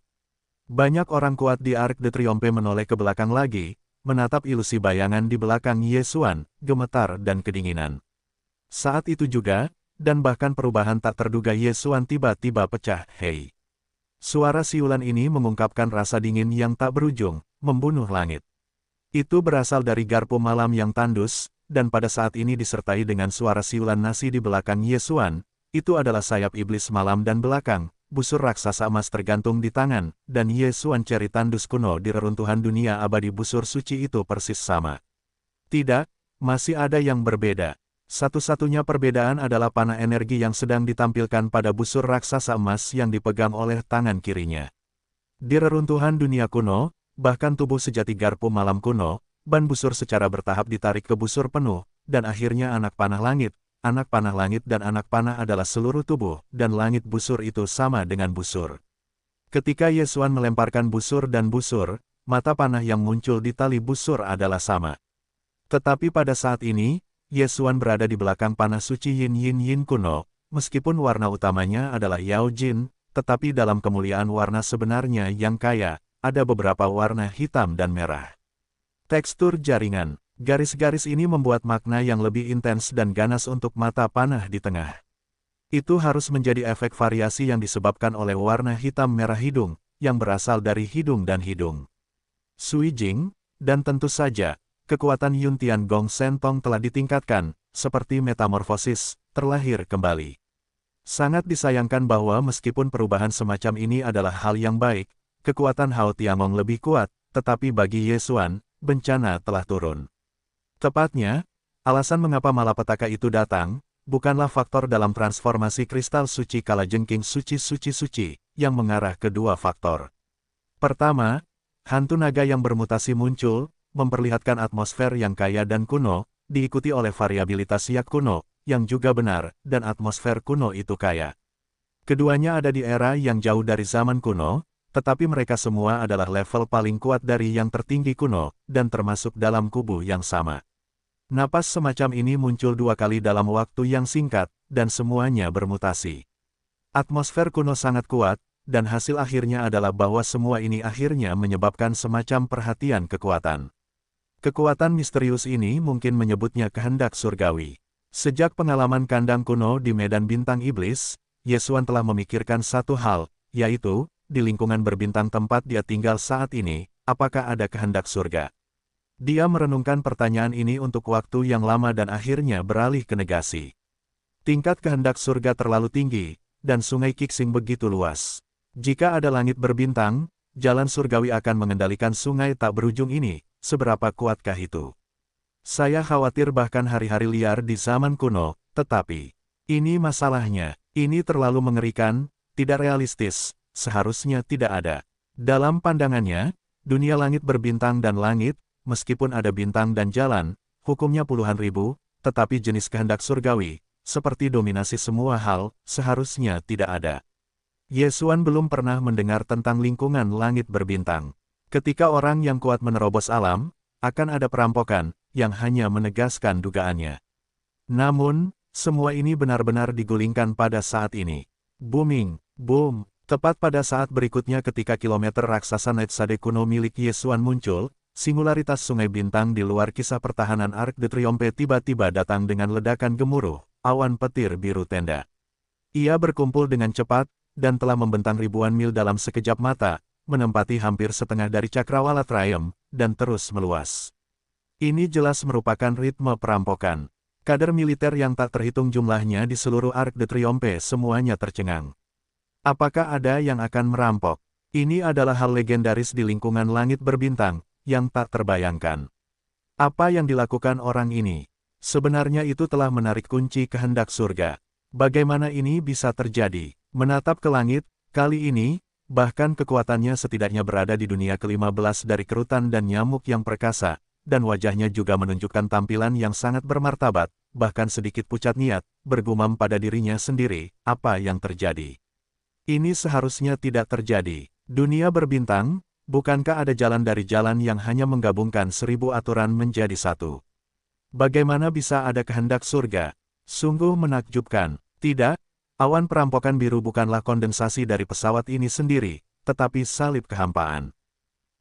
Banyak orang kuat di Arc de Triomphe menoleh ke belakang lagi, menatap ilusi bayangan di belakang Yesuan, gemetar dan kedinginan. Saat itu juga, dan bahkan perubahan tak terduga Yesuan tiba-tiba pecah, hei. Suara siulan ini mengungkapkan rasa dingin yang tak berujung, membunuh langit. Itu berasal dari garpu malam yang tandus, dan pada saat ini disertai dengan suara siulan nasi di belakang Yesuan, itu adalah sayap iblis malam dan belakang, busur raksasa emas tergantung di tangan, dan Yesuan ceri tandus kuno di reruntuhan dunia abadi busur suci itu persis sama. Tidak, masih ada yang berbeda. Satu-satunya perbedaan adalah panah energi yang sedang ditampilkan pada busur raksasa emas yang dipegang oleh tangan kirinya. Di reruntuhan dunia kuno, bahkan tubuh sejati garpu malam kuno, ban busur secara bertahap ditarik ke busur penuh, dan akhirnya anak panah langit dan anak panah adalah seluruh tubuh, dan langit busur itu sama dengan busur. Ketika Yesuan melemparkan busur dan busur, mata panah yang muncul di tali busur adalah sama. Tetapi pada saat ini, Yesuan berada di belakang panah suci Yin Yin Yin kuno, meskipun warna utamanya adalah Yao Jin, tetapi dalam kemuliaan warna sebenarnya yang kaya, ada beberapa warna hitam dan merah. Tekstur jaringan, garis-garis ini membuat makna yang lebih intens dan ganas untuk mata panah di tengah. Itu harus menjadi efek variasi yang disebabkan oleh warna hitam merah hidung, yang berasal dari hidung dan hidung. Sui Jing, dan tentu saja, kekuatan Yun Tian Gong Sentong telah ditingkatkan, seperti metamorfosis, terlahir kembali. Sangat disayangkan bahwa meskipun perubahan semacam ini adalah hal yang baik, kekuatan Hao Tiangong lebih kuat, tetapi bagi Yesuan, bencana telah turun. Tepatnya, alasan mengapa malapetaka itu datang, bukanlah faktor dalam transformasi kristal suci kalajengking suci, yang mengarah ke dua faktor. Pertama, hantu naga yang bermutasi muncul, memperlihatkan atmosfer yang kaya dan kuno, diikuti oleh variabilitas yak kuno, yang juga benar, dan atmosfer kuno itu kaya. Keduanya ada di era yang jauh dari zaman kuno, tetapi mereka semua adalah level paling kuat dari yang tertinggi kuno, dan termasuk dalam kubu yang sama. Napas semacam ini muncul 2 kali dalam waktu yang singkat, dan semuanya bermutasi. Atmosfer kuno sangat kuat, dan hasil akhirnya adalah bahwa semua ini akhirnya menyebabkan semacam perhatian kekuatan. Kekuatan misterius ini mungkin menyebutnya kehendak surgawi. Sejak pengalaman kandang kuno di medan bintang iblis, Yesuan telah memikirkan satu hal, yaitu, di lingkungan berbintang tempat dia tinggal saat ini, apakah ada kehendak surga? Dia merenungkan pertanyaan ini untuk waktu yang lama dan akhirnya beralih ke negasi. Tingkat kehendak surga terlalu tinggi, dan sungai Qixing begitu luas. Jika ada langit berbintang, jalan surgawi akan mengendalikan sungai tak berujung ini, seberapa kuatkah itu? Saya khawatir bahkan hari-hari liar di zaman kuno, tetapi ini masalahnya, ini terlalu mengerikan, tidak realistis. Seharusnya tidak ada. Dalam pandangannya, dunia langit berbintang dan langit, meskipun ada bintang dan jalan, hukumnya puluhan ribu, tetapi jenis kehendak surgawi, seperti dominasi semua hal, seharusnya tidak ada. Yesuan belum pernah mendengar tentang lingkungan langit berbintang. Ketika orang yang kuat menerobos alam, akan ada perampokan, yang hanya menegaskan dugaannya. Namun, semua ini benar-benar digulingkan pada saat ini. Booming, boom, tepat pada saat berikutnya ketika kilometer raksasa Netsade kuno milik Yesuan muncul, singularitas sungai bintang di luar kisah pertahanan Arc de Triomphe tiba-tiba datang dengan ledakan gemuruh, awan petir biru tenda. Ia berkumpul dengan cepat, dan telah membentang ribuan mil dalam sekejap mata, menempati hampir setengah dari cakrawala Triumph, dan terus meluas. Ini jelas merupakan ritme perampokan. Kader militer yang tak terhitung jumlahnya di seluruh Arc de Triomphe semuanya tercengang. Apakah ada yang akan merampok? Ini adalah hal legendaris di lingkungan langit berbintang, yang tak terbayangkan. Apa yang dilakukan orang ini? Sebenarnya itu telah menarik kunci kehendak surga. Bagaimana ini bisa terjadi? Menatap ke langit, kali ini, bahkan kekuatannya setidaknya berada di dunia ke-15 dari kerutan dan nyamuk yang perkasa, dan wajahnya juga menunjukkan tampilan yang sangat bermartabat, bahkan sedikit pucat niat, bergumam pada dirinya sendiri, apa yang terjadi? Ini seharusnya tidak terjadi. Dunia berbintang, bukankah ada jalan dari jalan yang hanya menggabungkan 1000 aturan menjadi satu? Bagaimana bisa ada kehendak surga? Sungguh menakjubkan. Tidak, awan perampokan biru bukanlah kondensasi dari pesawat ini sendiri, tetapi salib kehampaan.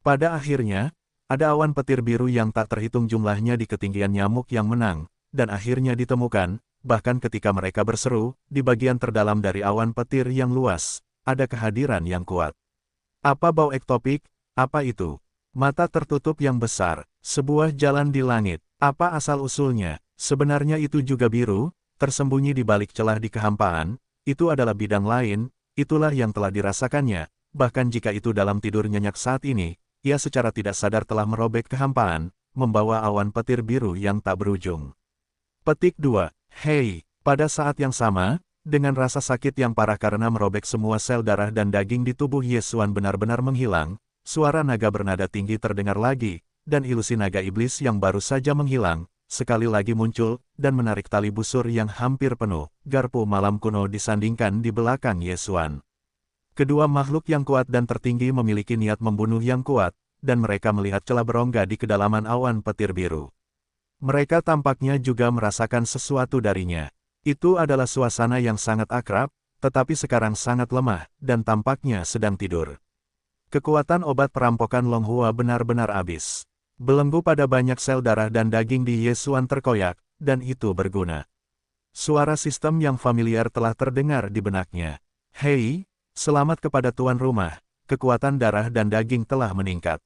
Pada akhirnya, ada awan petir biru yang tak terhitung jumlahnya di ketinggian nyamuk yang menang, dan akhirnya ditemukan, bahkan ketika mereka berseru, di bagian terdalam dari awan petir yang luas, ada kehadiran yang kuat. Apa bau ektopik? Apa itu? Mata tertutup yang besar, sebuah jalan di langit. Apa asal-usulnya? Sebenarnya itu juga biru, tersembunyi di balik celah di kehampaan, itu adalah bidang lain, itulah yang telah dirasakannya, bahkan jika itu dalam tidur nyenyak saat ini, ia secara tidak sadar telah merobek kehampaan, membawa awan petir biru yang tak berujung. Petik 2. Hei, pada saat yang sama, dengan rasa sakit yang parah karena merobek semua sel darah dan daging di tubuh Yesuan benar-benar menghilang, suara naga bernada tinggi terdengar lagi, dan ilusi naga iblis yang baru saja menghilang, sekali lagi muncul, dan menarik tali busur yang hampir penuh, garpu malam kuno disandingkan di belakang Yesuan. Kedua makhluk yang kuat dan tertinggi memiliki niat membunuh yang kuat, dan mereka melihat celah berongga di kedalaman awan petir biru. Mereka tampaknya juga merasakan sesuatu darinya. Itu adalah suasana yang sangat akrab, tetapi sekarang sangat lemah, dan tampaknya sedang tidur. Kekuatan obat perampokan Longhua benar-benar habis. Belenggu pada banyak sel darah dan daging di Yesuan terkoyak, dan itu berguna. Suara sistem yang familiar telah terdengar di benaknya. Hei, selamat kepada tuan rumah, kekuatan darah dan daging telah meningkat.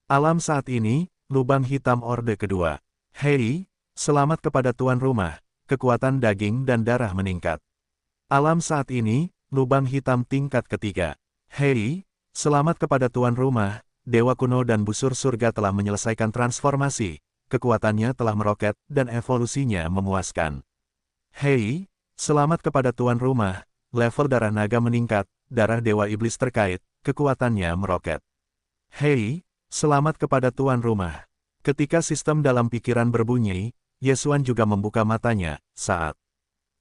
Alam saat ini, lubang hitam orde kedua. Hei, selamat kepada tuan rumah, kekuatan daging dan darah meningkat. Alam saat ini, lubang hitam tingkat ketiga. Hei, selamat kepada tuan rumah, Dewa kuno dan busur surga telah menyelesaikan transformasi, kekuatannya telah meroket, dan evolusinya memuaskan. Hei, selamat kepada tuan rumah, level darah naga meningkat, darah dewa iblis terkait, kekuatannya meroket. Hei, selamat kepada tuan rumah. Ketika sistem dalam pikiran berbunyi, Yesuan juga membuka matanya, saat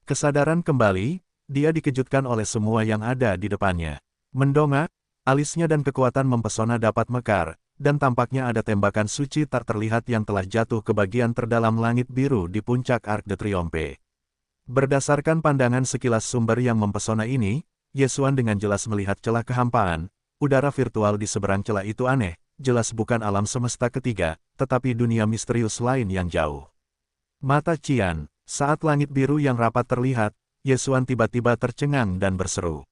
kesadaran kembali, dia dikejutkan oleh semua yang ada di depannya. Mendongak, alisnya dan kekuatan mempesona dapat mekar, dan tampaknya ada tembakan suci tak terlihat yang telah jatuh ke bagian terdalam langit biru di puncak Arc de Triomphe. Berdasarkan pandangan sekilas sumber yang mempesona ini, Yesuan dengan jelas melihat celah kehampaan, udara virtual di seberang celah itu aneh, jelas bukan alam semesta ketiga, tetapi dunia misterius lain yang jauh. Mata Qian, saat langit biru yang rapat terlihat, Yesuan tiba-tiba tercengang dan berseru.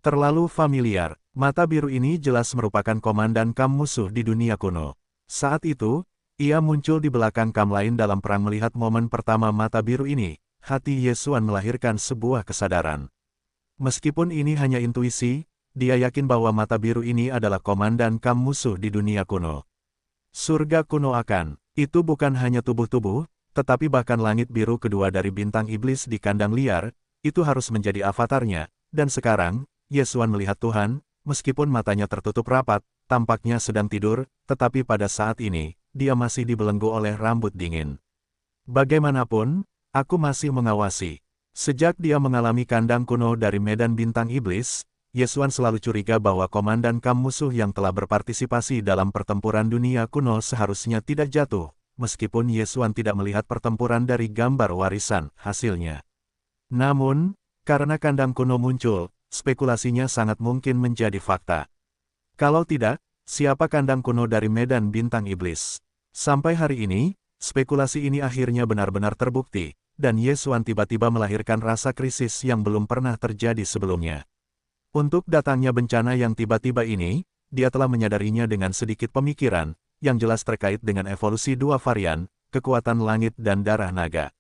Terlalu familiar, mata biru ini jelas merupakan komandan Kam musuh di dunia kuno. Saat itu, ia muncul di belakang Kam lain dalam perang melihat momen pertama mata biru ini, hati Yesuan melahirkan sebuah kesadaran. Meskipun ini hanya intuisi, dia yakin bahwa mata biru ini adalah komandan Kam musuh di dunia kuno. Surga kuno akan, itu bukan hanya tubuh-tubuh, tetapi bahkan langit biru kedua dari bintang iblis di kandang liar, itu harus menjadi avatarnya, dan sekarang, Yesuan melihat Tuhan, meskipun matanya tertutup rapat, tampaknya sedang tidur, tetapi pada saat ini, dia masih dibelenggu oleh rambut dingin. Bagaimanapun, aku masih mengawasi. Sejak dia mengalami kandang kuno dari medan bintang iblis, Yesuan selalu curiga bahwa komandan kam musuh yang telah berpartisipasi dalam pertempuran dunia kuno seharusnya tidak jatuh, meskipun Yesuan tidak melihat pertempuran dari gambar warisan hasilnya. Namun, karena kandang kuno muncul, spekulasinya sangat mungkin menjadi fakta. Kalau tidak, siapa kandang kuno dari medan bintang iblis? Sampai hari ini, spekulasi ini akhirnya benar-benar terbukti, dan Yesuan tiba-tiba melahirkan rasa krisis yang belum pernah terjadi sebelumnya. Untuk datangnya bencana yang tiba-tiba ini, dia telah menyadarinya dengan sedikit pemikiran, yang jelas terkait dengan evolusi dua varian, kekuatan langit dan darah naga.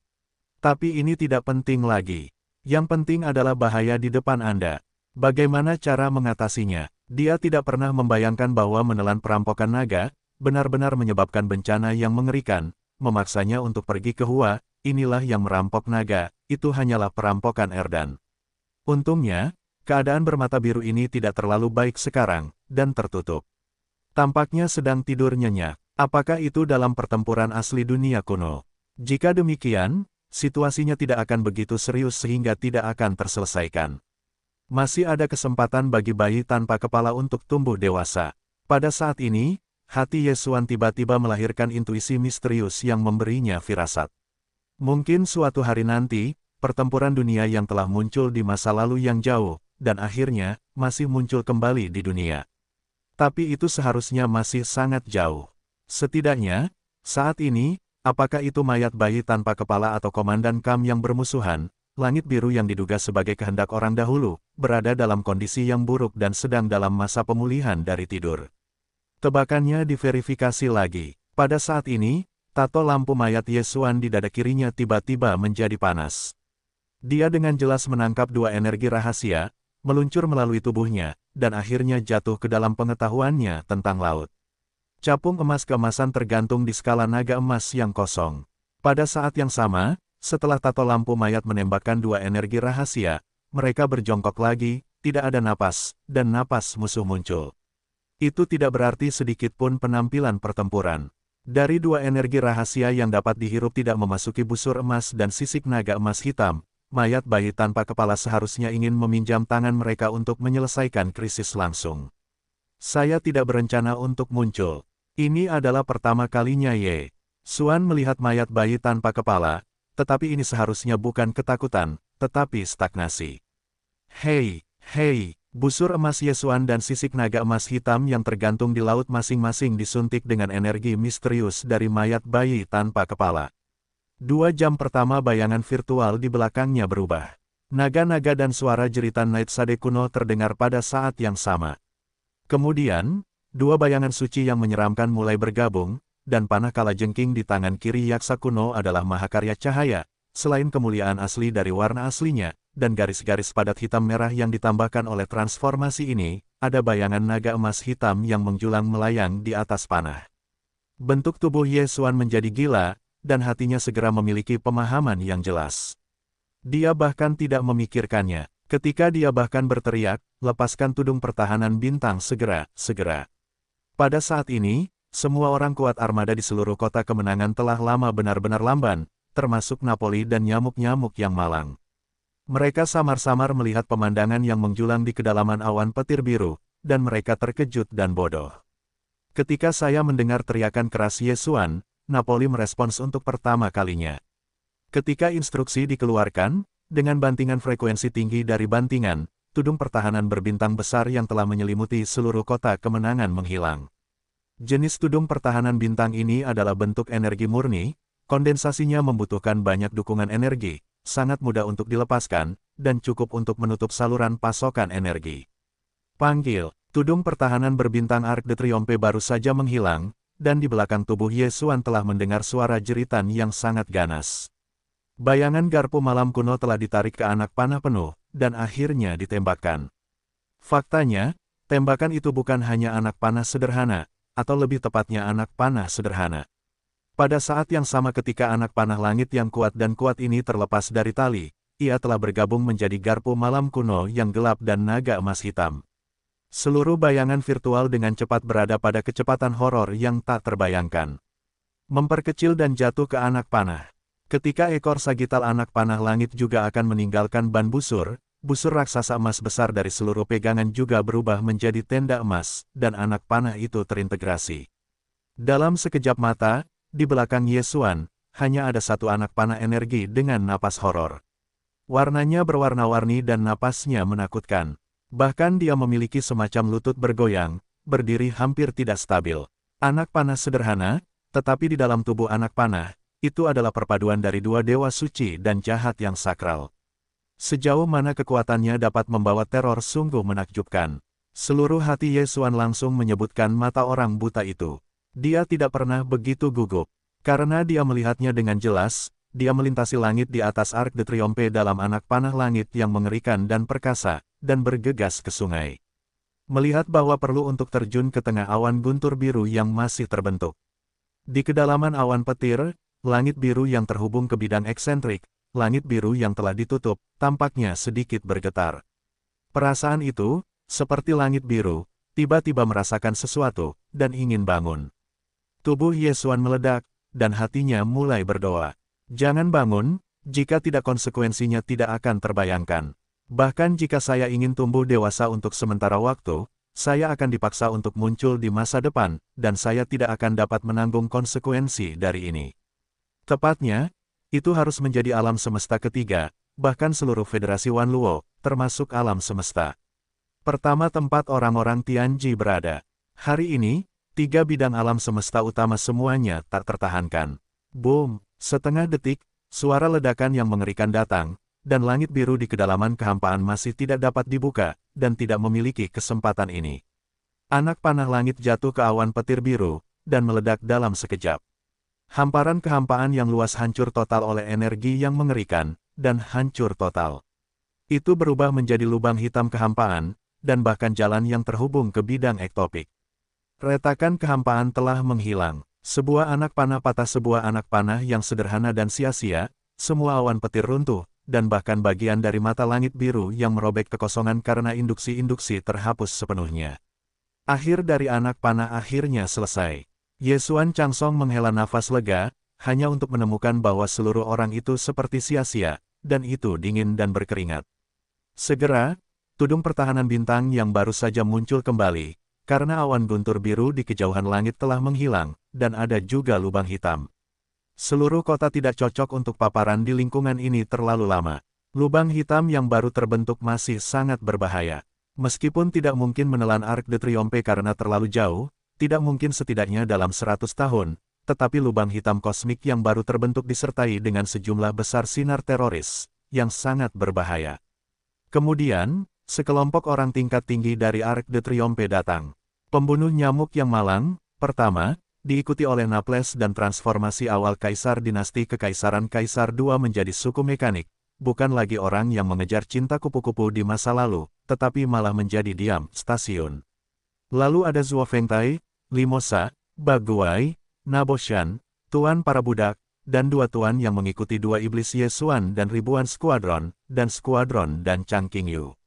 Tapi ini tidak penting lagi. Yang penting adalah bahaya di depan Anda. Bagaimana cara mengatasinya? Dia tidak pernah membayangkan bahwa menelan perampokan naga, benar-benar menyebabkan bencana yang mengerikan, memaksanya untuk pergi ke Hua, inilah yang merampok naga, itu hanyalah perampokan Erdan. Untungnya, keadaan bermata biru ini tidak terlalu baik sekarang, dan tertutup. Tampaknya sedang tidur nyenyak. Apakah itu dalam pertempuran asli dunia kuno? Jika demikian, situasinya tidak akan begitu serius sehingga tidak akan terselesaikan. Masih ada kesempatan bagi bayi tanpa kepala untuk tumbuh dewasa. Pada saat ini, hati Yesuan tiba-tiba melahirkan intuisi misterius yang memberinya firasat. Mungkin suatu hari nanti, pertempuran dunia yang telah muncul di masa lalu yang jauh, dan akhirnya, masih muncul kembali di dunia. Tapi itu seharusnya masih sangat jauh. Setidaknya, saat ini, apakah itu mayat bayi tanpa kepala atau komandan kam yang bermusuhan, langit biru yang diduga sebagai kehendak orang dahulu, berada dalam kondisi yang buruk dan sedang dalam masa pemulihan dari tidur. Tebakannya diverifikasi lagi. Pada saat ini, tato lampu mayat Yesuan di dada kirinya tiba-tiba menjadi panas. Dia dengan jelas menangkap dua energi rahasia, meluncur melalui tubuhnya, dan akhirnya jatuh ke dalam pengetahuannya tentang laut. Capung emas keemasan tergantung di skala naga emas yang kosong. Pada saat yang sama, setelah tato lampu mayat menembakkan dua energi rahasia, mereka berjongkok lagi, tidak ada napas, dan napas musuh muncul. Itu tidak berarti sedikit pun penampilan pertempuran. Dari dua energi rahasia yang dapat dihirup tidak memasuki busur emas dan sisik naga emas hitam, mayat bayi tanpa kepala seharusnya ingin meminjam tangan mereka untuk menyelesaikan krisis langsung. Saya tidak berencana untuk muncul. Ini adalah pertama kalinya Yesuan melihat mayat bayi tanpa kepala, tetapi ini seharusnya bukan ketakutan, tetapi stagnasi. Hei, busur emas Yesuan dan sisik naga emas hitam yang tergantung di laut masing-masing disuntik dengan energi misterius dari mayat bayi tanpa kepala. 2 jam pertama bayangan virtual di belakangnya berubah. Naga-naga dan suara jeritan Night Sade kuno terdengar pada saat yang sama. Kemudian, 2 bayangan suci yang menyeramkan mulai bergabung, dan panah kalajengking di tangan kiri yaksa kuno adalah mahakarya cahaya, selain kemuliaan asli dari warna aslinya, dan garis-garis padat hitam merah yang ditambahkan oleh transformasi ini, ada bayangan naga emas hitam yang menjulang melayang di atas panah. Bentuk tubuh Yesuan menjadi gila, dan hatinya segera memiliki pemahaman yang jelas. Dia bahkan tidak memikirkannya, ketika dia bahkan berteriak, lepaskan tudung pertahanan bintang segera. Pada saat ini, semua orang kuat armada di seluruh kota kemenangan telah lama benar-benar lamban, termasuk Napoli dan nyamuk-nyamuk yang malang. Mereka samar-samar melihat pemandangan yang menjulang di kedalaman awan petir biru, dan mereka terkejut dan bodoh. Ketika saya mendengar teriakan keras Yesuan, Napoli merespons untuk pertama kalinya. Ketika instruksi dikeluarkan, dengan bantingan frekuensi tinggi dari bantingan, tudung pertahanan berbintang besar yang telah menyelimuti seluruh kota kemenangan menghilang. Jenis tudung pertahanan bintang ini adalah bentuk energi murni, kondensasinya membutuhkan banyak dukungan energi, sangat mudah untuk dilepaskan, dan cukup untuk menutup saluran pasokan energi. Panggil, tudung pertahanan berbintang Arc de Triomphe baru saja menghilang, dan di belakang tubuh Yesuan telah mendengar suara jeritan yang sangat ganas. Bayangan garpu malam kuno telah ditarik ke anak panah penuh, dan akhirnya ditembakkan. Faktanya, tembakan itu bukan hanya anak panah sederhana, atau lebih tepatnya anak panah sederhana. Pada saat yang sama ketika anak panah langit yang kuat dan kuat ini terlepas dari tali, ia telah bergabung menjadi garpu malam kuno yang gelap dan naga emas hitam. Seluruh bayangan virtual dengan cepat berada pada kecepatan horor yang tak terbayangkan. memperkecil dan jatuh ke anak panah. Ketika ekor sagital anak panah langit juga akan meninggalkan ban busur, busur raksasa emas besar dari seluruh pegangan juga berubah menjadi tenda emas, dan anak panah itu terintegrasi. Dalam sekejap mata, di belakang Yesuan, hanya ada satu anak panah energi dengan napas horor. Warnanya berwarna-warni dan napasnya menakutkan. Bahkan dia memiliki semacam lutut bergoyang, berdiri hampir tidak stabil. Anak panah sederhana, tetapi di dalam tubuh anak panah, itu adalah perpaduan dari dua dewa suci dan jahat yang sakral. Sejauh mana kekuatannya dapat membawa teror sungguh menakjubkan. Seluruh hati Yesuan langsung menyebutkan mata orang buta itu. Dia tidak pernah begitu gugup. Karena dia melihatnya dengan jelas, dia melintasi langit di atas Arc de Triomphe dalam anak panah langit yang mengerikan dan perkasa, dan bergegas ke sungai. Melihat bahwa perlu untuk terjun ke tengah awan guntur biru yang masih terbentuk. Di kedalaman awan petir, langit biru yang terhubung ke bidang eksentrik, langit biru yang telah ditutup, tampaknya sedikit bergetar. Perasaan itu, seperti langit biru, tiba-tiba merasakan sesuatu, dan ingin bangun. Tubuh Yesuan meledak, dan hatinya mulai berdoa. Jangan bangun, jika tidak konsekuensinya tidak akan terbayangkan. Bahkan jika saya ingin tumbuh dewasa untuk sementara waktu, saya akan dipaksa untuk muncul di masa depan, dan saya tidak akan dapat menanggung konsekuensi dari ini. Tepatnya, itu harus menjadi alam semesta ketiga, bahkan seluruh Federasi Wanluo, termasuk alam semesta. Pertama tempat orang-orang Tianji berada. Hari ini, 3 bidang alam semesta utama semuanya tak tertahankan. Boom! Setengah detik, suara ledakan yang mengerikan datang, dan langit biru di kedalaman kehampaan masih tidak dapat dibuka, dan tidak memiliki kesempatan ini. Anak panah langit jatuh ke awan petir biru, dan meledak dalam sekejap. Hamparan kehampaan yang luas hancur total oleh energi yang mengerikan, dan hancur total. Itu berubah menjadi lubang hitam kehampaan, dan bahkan jalan yang terhubung ke bidang ektopik. Retakan kehampaan telah menghilang. Sebuah anak panah patah, sebuah anak panah yang sederhana dan sia-sia, semua awan petir runtuh, dan bahkan bagian dari mata langit biru yang merobek kekosongan karena induksi-induksi terhapus sepenuhnya. Akhir dari anak panah akhirnya selesai. Yesuan Changsong menghela nafas lega, hanya untuk menemukan bahwa seluruh orang itu seperti sia-sia, dan itu dingin dan berkeringat. Segera, tudung pertahanan bintang yang baru saja muncul kembali, karena awan guntur biru di kejauhan langit telah menghilang, dan ada juga lubang hitam. Seluruh kota tidak cocok untuk paparan di lingkungan ini terlalu lama. Lubang hitam yang baru terbentuk masih sangat berbahaya. Meskipun tidak mungkin menelan Arc de Triomphe karena terlalu jauh, tidak mungkin setidaknya dalam 100 tahun, tetapi lubang hitam kosmik yang baru terbentuk disertai dengan sejumlah besar sinar teroris, yang sangat berbahaya. Kemudian, sekelompok orang tingkat tinggi dari Arc de Triomphe datang. Pembunuh nyamuk yang malang, pertama, diikuti oleh Naples dan transformasi awal Kaisar Dinasti Kekaisaran Kaisar II menjadi suku mekanik, bukan lagi orang yang mengejar cinta kupu-kupu di masa lalu, tetapi malah menjadi diam, stasiun. Lalu ada Zuo Fengtai, Limosa, Baguai, Naboshan, Tuan para budak, dan 2 tuan yang mengikuti 2 iblis Yesuan dan ribuan skuadron, dan Chang Qingyu.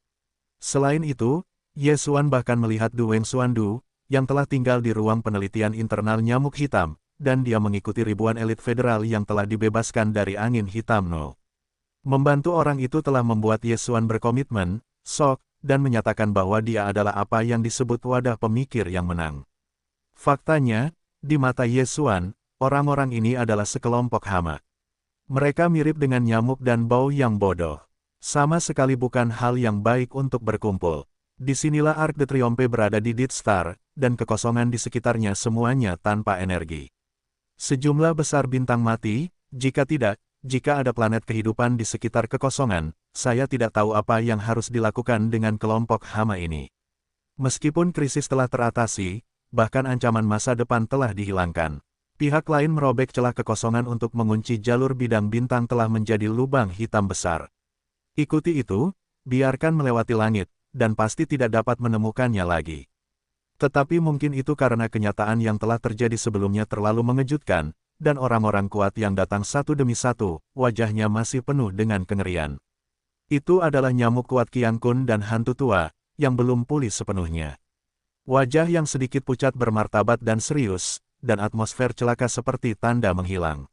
Selain itu, Yesuan bahkan melihat Du Wengsuandu, yang telah tinggal di ruang penelitian internal nyamuk hitam, dan dia mengikuti ribuan elit federal yang telah dibebaskan dari angin hitam No. Membantu orang itu telah membuat Yesuan berkomitmen, shock, dan menyatakan bahwa dia adalah apa yang disebut wadah pemikir yang menang. Faktanya, di mata Yesuan, orang-orang ini adalah sekelompok hama. Mereka mirip dengan nyamuk dan bau yang bodoh. Sama sekali bukan hal yang baik untuk berkumpul. Disinilah Arc de Triomphe berada di Death Star, dan kekosongan di sekitarnya semuanya tanpa energi. Sejumlah besar bintang mati, jika ada planet kehidupan di sekitar kekosongan, saya tidak tahu apa yang harus dilakukan dengan kelompok hama ini. Meskipun krisis telah teratasi, bahkan ancaman masa depan telah dihilangkan. Pihak lain merobek celah kekosongan untuk mengunci jalur bidang bintang telah menjadi lubang hitam besar. Ikuti itu, biarkan melewati langit, dan pasti tidak dapat menemukannya lagi. Tetapi mungkin itu karena kenyataan yang telah terjadi sebelumnya terlalu mengejutkan, dan orang-orang kuat yang datang satu demi satu, wajahnya masih penuh dengan kengerian. Itu adalah nyamuk kuat Qiang Kun dan hantu tua, yang belum pulih sepenuhnya. Wajah yang sedikit pucat bermartabat dan serius, dan atmosfer celaka seperti tanda menghilang.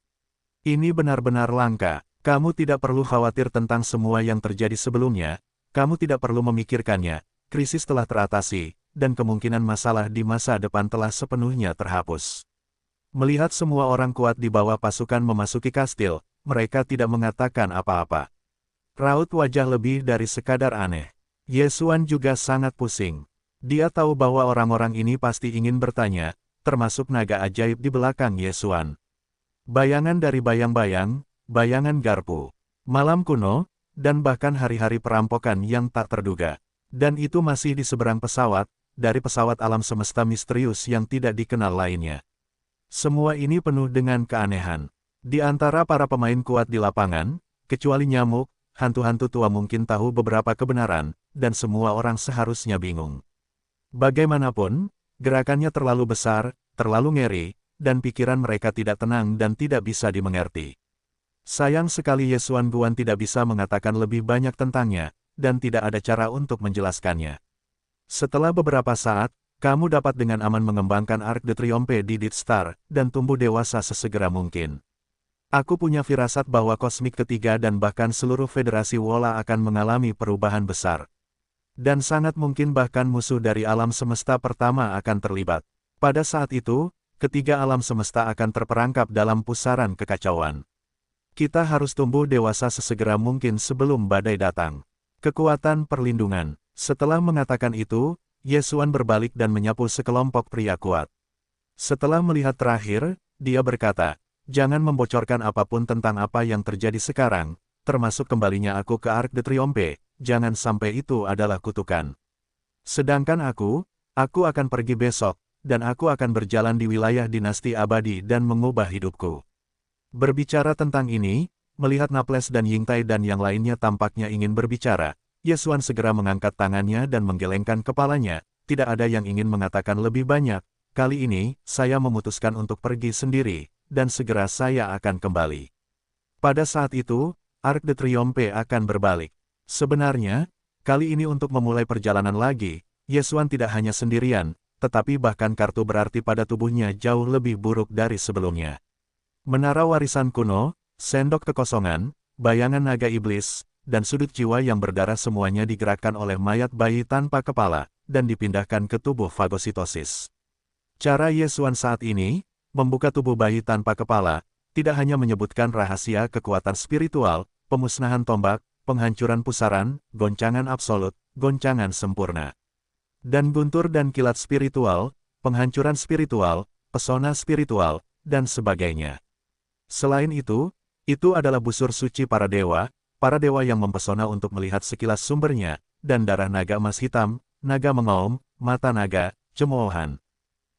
Ini benar-benar langka. Kamu tidak perlu khawatir tentang semua yang terjadi sebelumnya, kamu tidak perlu memikirkannya, krisis telah teratasi, dan kemungkinan masalah di masa depan telah sepenuhnya terhapus. Melihat semua orang kuat di bawah pasukan memasuki kastil, mereka tidak mengatakan apa-apa. Raut wajah lebih dari sekadar aneh. Ye Xuan juga sangat pusing. Dia tahu bahwa orang-orang ini pasti ingin bertanya, termasuk naga ajaib di belakang Ye Xuan. Bayangan dari bayang-bayang, bayangan garpu, malam kuno, dan bahkan hari-hari perampokan yang tak terduga. Dan itu masih di seberang pesawat, dari pesawat alam semesta misterius yang tidak dikenal lainnya. Semua ini penuh dengan keanehan. Di antara para pemain kuat di lapangan, kecuali nyamuk, hantu-hantu tua mungkin tahu beberapa kebenaran, dan semua orang seharusnya bingung. Bagaimanapun, gerakannya terlalu besar, terlalu ngeri, dan pikiran mereka tidak tenang dan tidak bisa dimengerti. Sayang sekali Ye Xuan Guan tidak bisa mengatakan lebih banyak tentangnya, dan tidak ada cara untuk menjelaskannya. Setelah beberapa saat, kamu dapat dengan aman mengembangkan Arc de Triomphe di Death Star, dan tumbuh dewasa sesegera mungkin. Aku punya firasat bahwa Kosmik Ketiga dan bahkan seluruh Federasi Wola akan mengalami perubahan besar. Dan sangat mungkin bahkan musuh dari alam semesta pertama akan terlibat. Pada saat itu, ketiga alam semesta akan terperangkap dalam pusaran kekacauan. Kita harus tumbuh dewasa sesegera mungkin sebelum badai datang. Kekuatan perlindungan. Setelah mengatakan itu, Ye Xuan berbalik dan menyapu sekelompok pria kuat. Setelah melihat terakhir, dia berkata, jangan membocorkan apapun tentang apa yang terjadi sekarang, termasuk kembalinya aku ke Arc de Triomphe, jangan sampai itu adalah kutukan. Sedangkan aku akan pergi besok, dan aku akan berjalan di wilayah dinasti abadi dan mengubah hidupku. Berbicara tentang ini, melihat Naples dan Yingtai dan yang lainnya tampaknya ingin berbicara, Ye Xuan segera mengangkat tangannya dan menggelengkan kepalanya, tidak ada yang ingin mengatakan lebih banyak, kali ini, saya memutuskan untuk pergi sendiri, dan segera saya akan kembali. Pada saat itu, Arc de Triomphe akan berbalik. Sebenarnya, kali ini untuk memulai perjalanan lagi, Ye Xuan tidak hanya sendirian, tetapi bahkan kartu berarti pada tubuhnya jauh lebih buruk dari sebelumnya. Menara warisan kuno, sendok kekosongan, bayangan naga iblis, dan sudut jiwa yang berdarah semuanya digerakkan oleh mayat bayi tanpa kepala, dan dipindahkan ke tubuh fagositosis. Cara Ye Xuan saat ini, membuka tubuh bayi tanpa kepala, tidak hanya menyebutkan rahasia kekuatan spiritual, pemusnahan tombak, penghancuran pusaran, goncangan absolut, goncangan sempurna. Dan guntur dan kilat spiritual, penghancuran spiritual, pesona spiritual, dan sebagainya. Selain itu adalah busur suci para dewa yang mempesona untuk melihat sekilas sumbernya, dan darah naga emas hitam, naga mengaum, mata naga, cemoohan.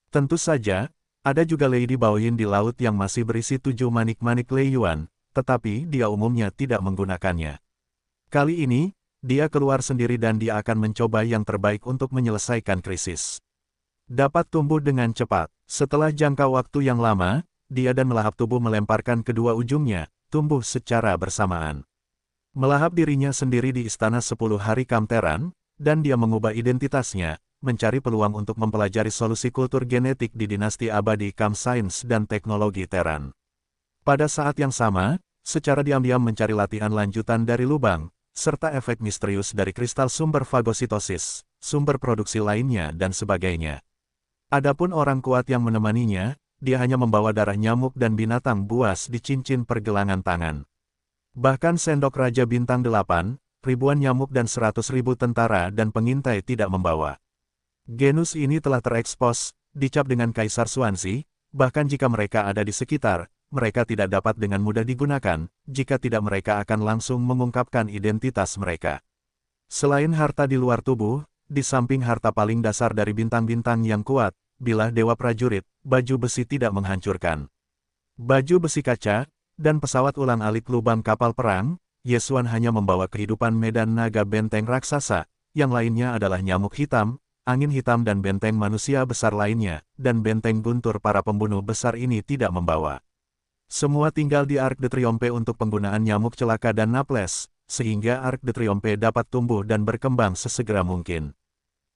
Tentu saja, ada juga Lady Baoyin di laut yang masih berisi 7 manik-manik Lei Yuan, tetapi dia umumnya tidak menggunakannya. Kali ini, dia keluar sendiri dan dia akan mencoba yang terbaik untuk menyelesaikan krisis. Dapat tumbuh dengan cepat. Setelah jangka waktu yang lama, dia dan melahap tubuh melemparkan kedua ujungnya, tumbuh secara bersamaan. Melahap dirinya sendiri di Istana 10 Hari Kamteran, dan dia mengubah identitasnya, mencari peluang untuk mempelajari solusi kultur genetik di dinasti abadi Kam Sains dan Teknologi Teran. Pada saat yang sama, secara diam-diam mencari latihan lanjutan dari lubang, serta efek misterius dari kristal sumber fagositosis, sumber produksi lainnya dan sebagainya. Adapun orang kuat yang menemaninya, dia hanya membawa darah nyamuk dan binatang buas di cincin pergelangan tangan. Bahkan sendok Raja Bintang 8, ribuan nyamuk dan 100.000 tentara dan pengintai tidak membawa. Genus ini telah terekspos, dicap dengan Kaisar Swansea, bahkan jika mereka ada di sekitar, mereka tidak dapat dengan mudah digunakan, jika tidak mereka akan langsung mengungkapkan identitas mereka. Selain harta di luar tubuh, di samping harta paling dasar dari bintang-bintang yang kuat, bilah dewa prajurit, baju besi tidak menghancurkan. Baju besi kaca, dan pesawat ulang-alik lubang kapal perang, Ye Xuan hanya membawa kehidupan medan naga benteng raksasa, yang lainnya adalah nyamuk hitam, angin hitam dan benteng manusia besar lainnya, dan benteng guntur para pembunuh besar ini tidak membawa. Semua tinggal di Arc de Triomphe untuk penggunaan nyamuk celaka dan Naples, sehingga Arc de Triomphe dapat tumbuh dan berkembang sesegera mungkin.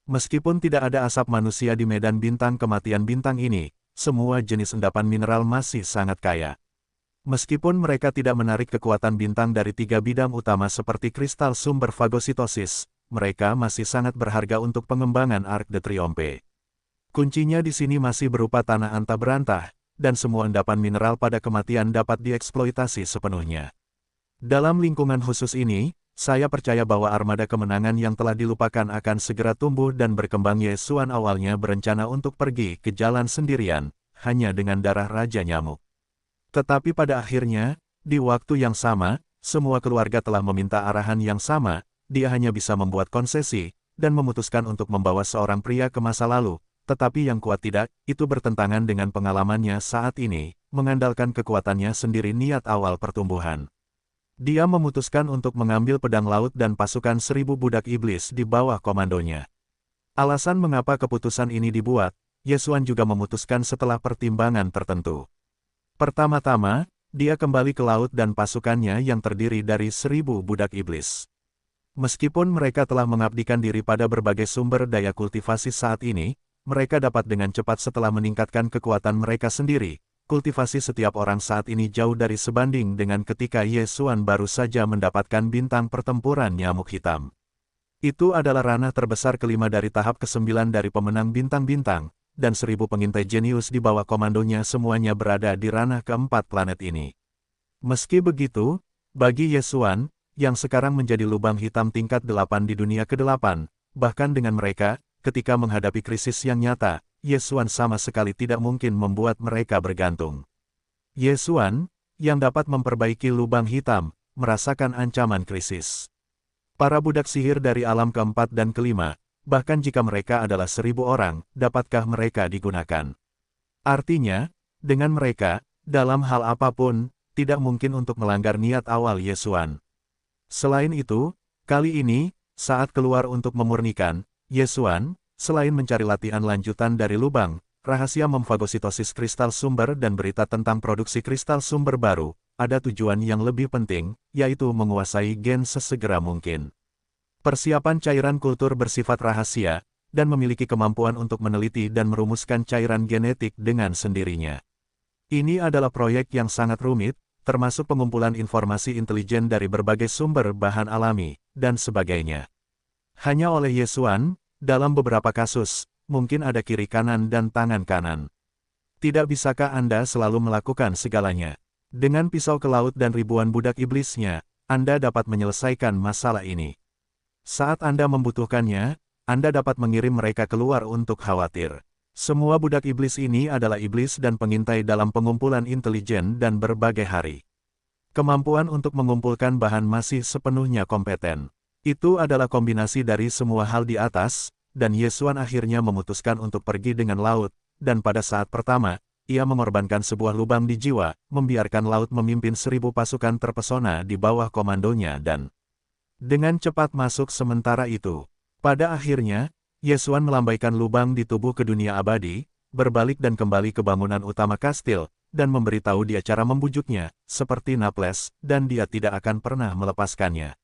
Meskipun tidak ada asap manusia di medan bintang kematian bintang ini, semua jenis endapan mineral masih sangat kaya. Meskipun mereka tidak menarik kekuatan bintang dari 3 bidang utama seperti kristal sumber fagositosis, mereka masih sangat berharga untuk pengembangan Arc de Triomphe. Kuncinya di sini masih berupa tanah antah berantah, dan semua endapan mineral pada kematian dapat dieksploitasi sepenuhnya. Dalam lingkungan khusus ini, saya percaya bahwa armada kemenangan yang telah dilupakan akan segera tumbuh dan berkembang. Yesuan awalnya berencana untuk pergi ke jalan sendirian, hanya dengan darah Raja Nyamuk. Tetapi pada akhirnya, di waktu yang sama, semua keluarga telah meminta arahan yang sama, dia hanya bisa membuat konsesi, dan memutuskan untuk membawa seorang pria ke masa lalu, tetapi yang kuat tidak, itu bertentangan dengan pengalamannya saat ini, mengandalkan kekuatannya sendiri niat awal pertumbuhan. Dia memutuskan untuk mengambil pedang laut dan pasukan 1000 budak iblis di bawah komandonya. Alasan mengapa keputusan ini dibuat, Yesuan juga memutuskan setelah pertimbangan tertentu. Pertama-tama, dia kembali ke laut dan pasukannya yang terdiri dari 1000 budak iblis. Meskipun mereka telah mengabdikan diri pada berbagai sumber daya kultivasi saat ini, mereka dapat dengan cepat setelah meningkatkan kekuatan mereka sendiri. Kultivasi setiap orang saat ini jauh dari sebanding dengan ketika Yesuan baru saja mendapatkan bintang pertempuran nyamuk hitam. Itu adalah ranah terbesar kelima dari tahap ke-9 dari pemenang bintang-bintang, dan 1000 pengintai jenius di bawah komandonya semuanya berada di ranah keempat planet ini. Meski begitu, bagi Yesuan, yang sekarang menjadi lubang hitam tingkat 8 di dunia ke-8, bahkan dengan mereka, ketika menghadapi krisis yang nyata, Yesuan sama sekali tidak mungkin membuat mereka bergantung. Yesuan, yang dapat memperbaiki lubang hitam, merasakan ancaman krisis. Para budak sihir dari alam keempat dan kelima, bahkan jika mereka adalah 1000 orang, dapatkah mereka digunakan? Artinya, dengan mereka, dalam hal apapun, tidak mungkin untuk melanggar niat awal Yesuan. Selain itu, kali ini, saat keluar untuk memurnikan, Yesuan, selain mencari latihan lanjutan dari lubang, rahasia memfagositosis kristal sumber dan berita tentang produksi kristal sumber baru, ada tujuan yang lebih penting, yaitu menguasai gen sesegera mungkin. Persiapan cairan kultur bersifat rahasia, dan memiliki kemampuan untuk meneliti dan merumuskan cairan genetik dengan sendirinya. Ini adalah proyek yang sangat rumit, termasuk pengumpulan informasi intelijen dari berbagai sumber bahan alami, dan sebagainya. Hanya oleh Yesuan, dalam beberapa kasus, mungkin ada kiri kanan dan tangan kanan. Tidak bisakah Anda selalu melakukan segalanya? Dengan pisau ke laut dan ribuan budak iblisnya, Anda dapat menyelesaikan masalah ini. Saat Anda membutuhkannya, Anda dapat mengirim mereka keluar untuk khawatir. Semua budak iblis ini adalah iblis dan pengintai dalam pengumpulan intelijen dan berbagai hari. Kemampuan untuk mengumpulkan bahan masih sepenuhnya kompeten. Itu adalah kombinasi dari semua hal di atas, dan Yesuan akhirnya memutuskan untuk pergi dengan laut, dan pada saat pertama, ia mengorbankan sebuah lubang di jiwa, membiarkan laut memimpin 1000 pasukan terpesona di bawah komandonya dan dengan cepat masuk. Sementara itu, pada akhirnya, Yesuan melambaikan lubang di tubuh ke dunia abadi, berbalik dan kembali ke bangunan utama kastil, dan memberitahu dia cara membujuknya, seperti Naples, dan dia tidak akan pernah melepaskannya.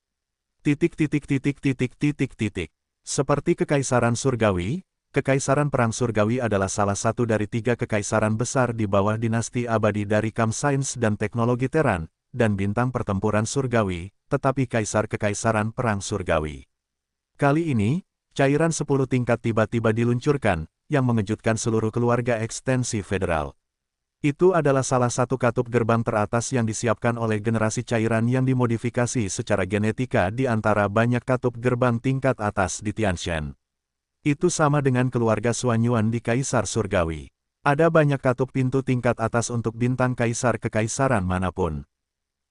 Seperti Kekaisaran Surgawi, Kekaisaran Perang Surgawi adalah salah satu dari 3 kekaisaran besar di bawah dinasti abadi dari Kam Sains dan Teknologi Terran, dan bintang pertempuran surgawi, tetapi Kaisar Kekaisaran Perang Surgawi. Kali ini, cairan 10 tingkat tiba-tiba diluncurkan, yang mengejutkan seluruh keluarga ekstensi federal. Itu adalah salah satu katup gerbang teratas yang disiapkan oleh generasi cairan yang dimodifikasi secara genetika di antara banyak katup gerbang tingkat atas di Tianshan. Itu sama dengan keluarga Suanyuan di Kaisar Surgawi. Ada banyak katup pintu tingkat atas untuk bintang kaisar kekaisaran manapun.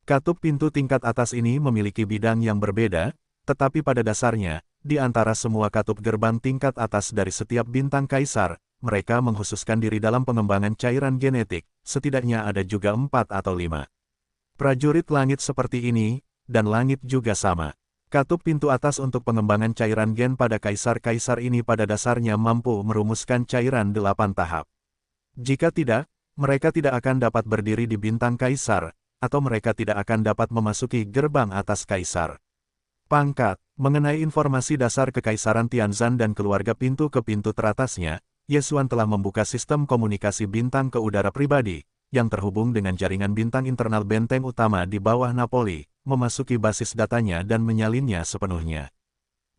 Katup pintu tingkat atas ini memiliki bidang yang berbeda, tetapi pada dasarnya, di antara semua katup gerbang tingkat atas dari setiap bintang kaisar, mereka mengkhususkan diri dalam pengembangan cairan genetik, setidaknya ada juga 4 atau 5. Prajurit langit seperti ini, dan langit juga sama. Katup pintu atas untuk pengembangan cairan gen pada kaisar-kaisar ini pada dasarnya mampu merumuskan cairan 8 tahap. Jika tidak, mereka tidak akan dapat berdiri di bintang kaisar, atau mereka tidak akan dapat memasuki gerbang atas kaisar. Pangkat, mengenai informasi dasar Kekaisaran Tianzan dan keluarga pintu ke pintu teratasnya, Yesuan telah membuka sistem komunikasi bintang ke udara pribadi, yang terhubung dengan jaringan bintang internal benteng utama di bawah Napoli, memasuki basis datanya dan menyalinnya sepenuhnya.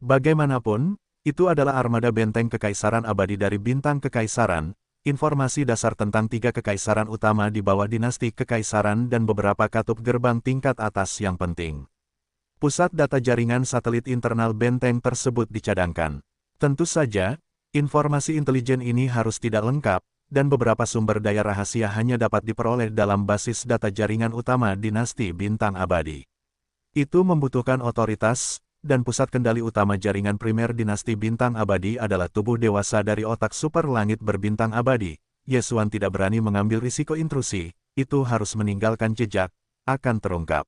Bagaimanapun, itu adalah armada benteng kekaisaran abadi dari bintang kekaisaran, informasi dasar tentang 3 kekaisaran utama di bawah dinasti kekaisaran dan beberapa katup gerbang tingkat atas yang penting. Pusat data jaringan satelit internal benteng tersebut dicadangkan. Tentu saja, informasi intelijen ini harus tidak lengkap, dan beberapa sumber daya rahasia hanya dapat diperoleh dalam basis data jaringan utama dinasti bintang abadi. Itu membutuhkan otoritas, dan pusat kendali utama jaringan primer dinasti bintang abadi adalah tubuh dewasa dari otak super langit berbintang abadi. Yesuan tidak berani mengambil risiko intrusi, itu harus meninggalkan jejak, akan terungkap.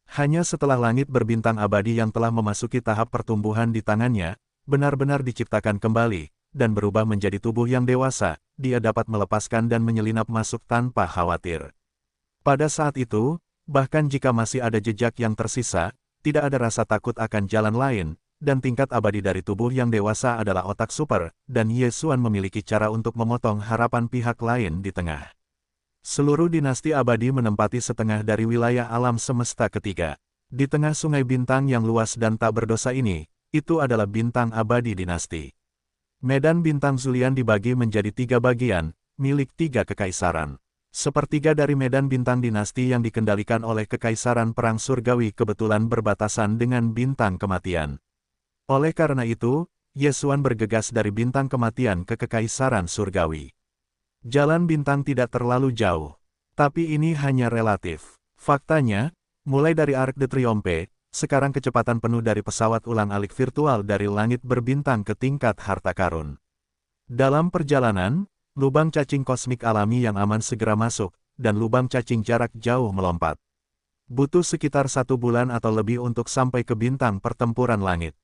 Hanya setelah langit berbintang abadi yang telah memasuki tahap pertumbuhan di tangannya, benar-benar diciptakan kembali, dan berubah menjadi tubuh yang dewasa, dia dapat melepaskan dan menyelinap masuk tanpa khawatir. Pada saat itu, bahkan jika masih ada jejak yang tersisa, tidak ada rasa takut akan jalan lain, dan tingkat abadi dari tubuh yang dewasa adalah otak super, dan Yesuan memiliki cara untuk memotong harapan pihak lain di tengah. Seluruh dinasti abadi menempati setengah dari wilayah alam semesta ketiga. Di tengah sungai bintang yang luas dan tak berdosa ini, itu adalah bintang abadi dinasti. Medan bintang Zulian dibagi menjadi 3 bagian, milik 3 kekaisaran. Sepertiga dari medan bintang dinasti yang dikendalikan oleh kekaisaran perang surgawi kebetulan berbatasan dengan bintang kematian. Oleh karena itu, Yesuan bergegas dari bintang kematian ke kekaisaran surgawi. Jalan bintang tidak terlalu jauh, tapi ini hanya relatif. Faktanya, mulai dari Arc de Triomphe, sekarang kecepatan penuh dari pesawat ulang-alik virtual dari langit berbintang ke tingkat harta karun. Dalam perjalanan, lubang cacing kosmik alami yang aman segera masuk, dan lubang cacing jarak jauh melompat. Butuh sekitar 1 bulan atau lebih untuk sampai ke bintang pertempuran langit.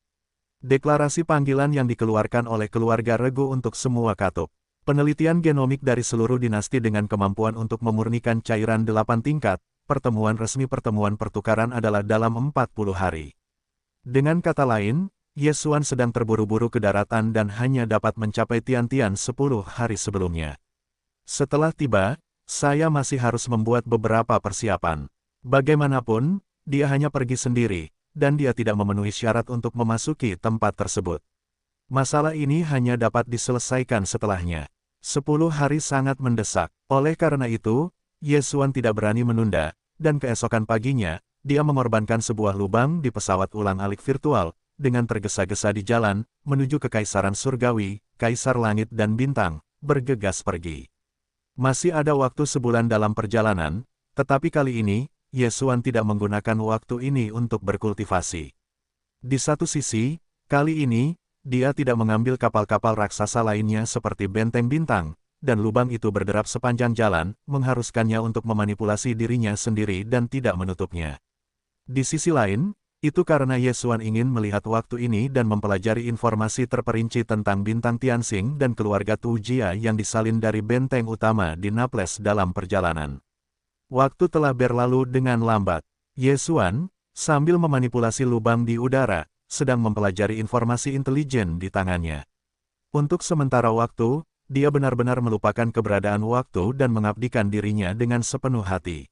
Deklarasi panggilan yang dikeluarkan oleh keluarga Regu untuk semua katup. Penelitian genomik dari seluruh dinasti dengan kemampuan untuk memurnikan cairan 8 tingkat, pertemuan resmi pertemuan pertukaran adalah dalam 40 hari. Dengan kata lain, Yesuan sedang terburu-buru ke daratan dan hanya dapat mencapai Tiantian 10 hari sebelumnya. Setelah tiba, saya masih harus membuat beberapa persiapan. Bagaimanapun, dia hanya pergi sendiri, dan dia tidak memenuhi syarat untuk memasuki tempat tersebut. Masalah ini hanya dapat diselesaikan setelahnya. 10 hari sangat mendesak. Oleh karena itu, Yesuan tidak berani menunda, dan keesokan paginya, dia mengorbankan sebuah lubang di pesawat ulang-alik virtual, dengan tergesa-gesa di jalan, menuju ke Kaisaran Surgawi, Kaisar Langit dan Bintang, bergegas pergi. Masih ada waktu sebulan dalam perjalanan, tetapi kali ini, Yesuan tidak menggunakan waktu ini untuk berkultivasi. Di satu sisi, kali ini, dia tidak mengambil kapal-kapal raksasa lainnya seperti Benteng Bintang, dan lubang itu berderap sepanjang jalan, mengharuskannya untuk memanipulasi dirinya sendiri dan tidak menutupnya. Di sisi lain, itu karena Yesuan ingin melihat waktu ini dan mempelajari informasi terperinci tentang bintang Tianxing dan keluarga Tu Jia yang disalin dari benteng utama di Naples dalam perjalanan. Waktu telah berlalu dengan lambat. Yesuan, sambil memanipulasi lubang di udara, sedang mempelajari informasi intelijen di tangannya. Untuk sementara waktu, dia benar-benar melupakan keberadaan waktu dan mengabdikan dirinya dengan sepenuh hati.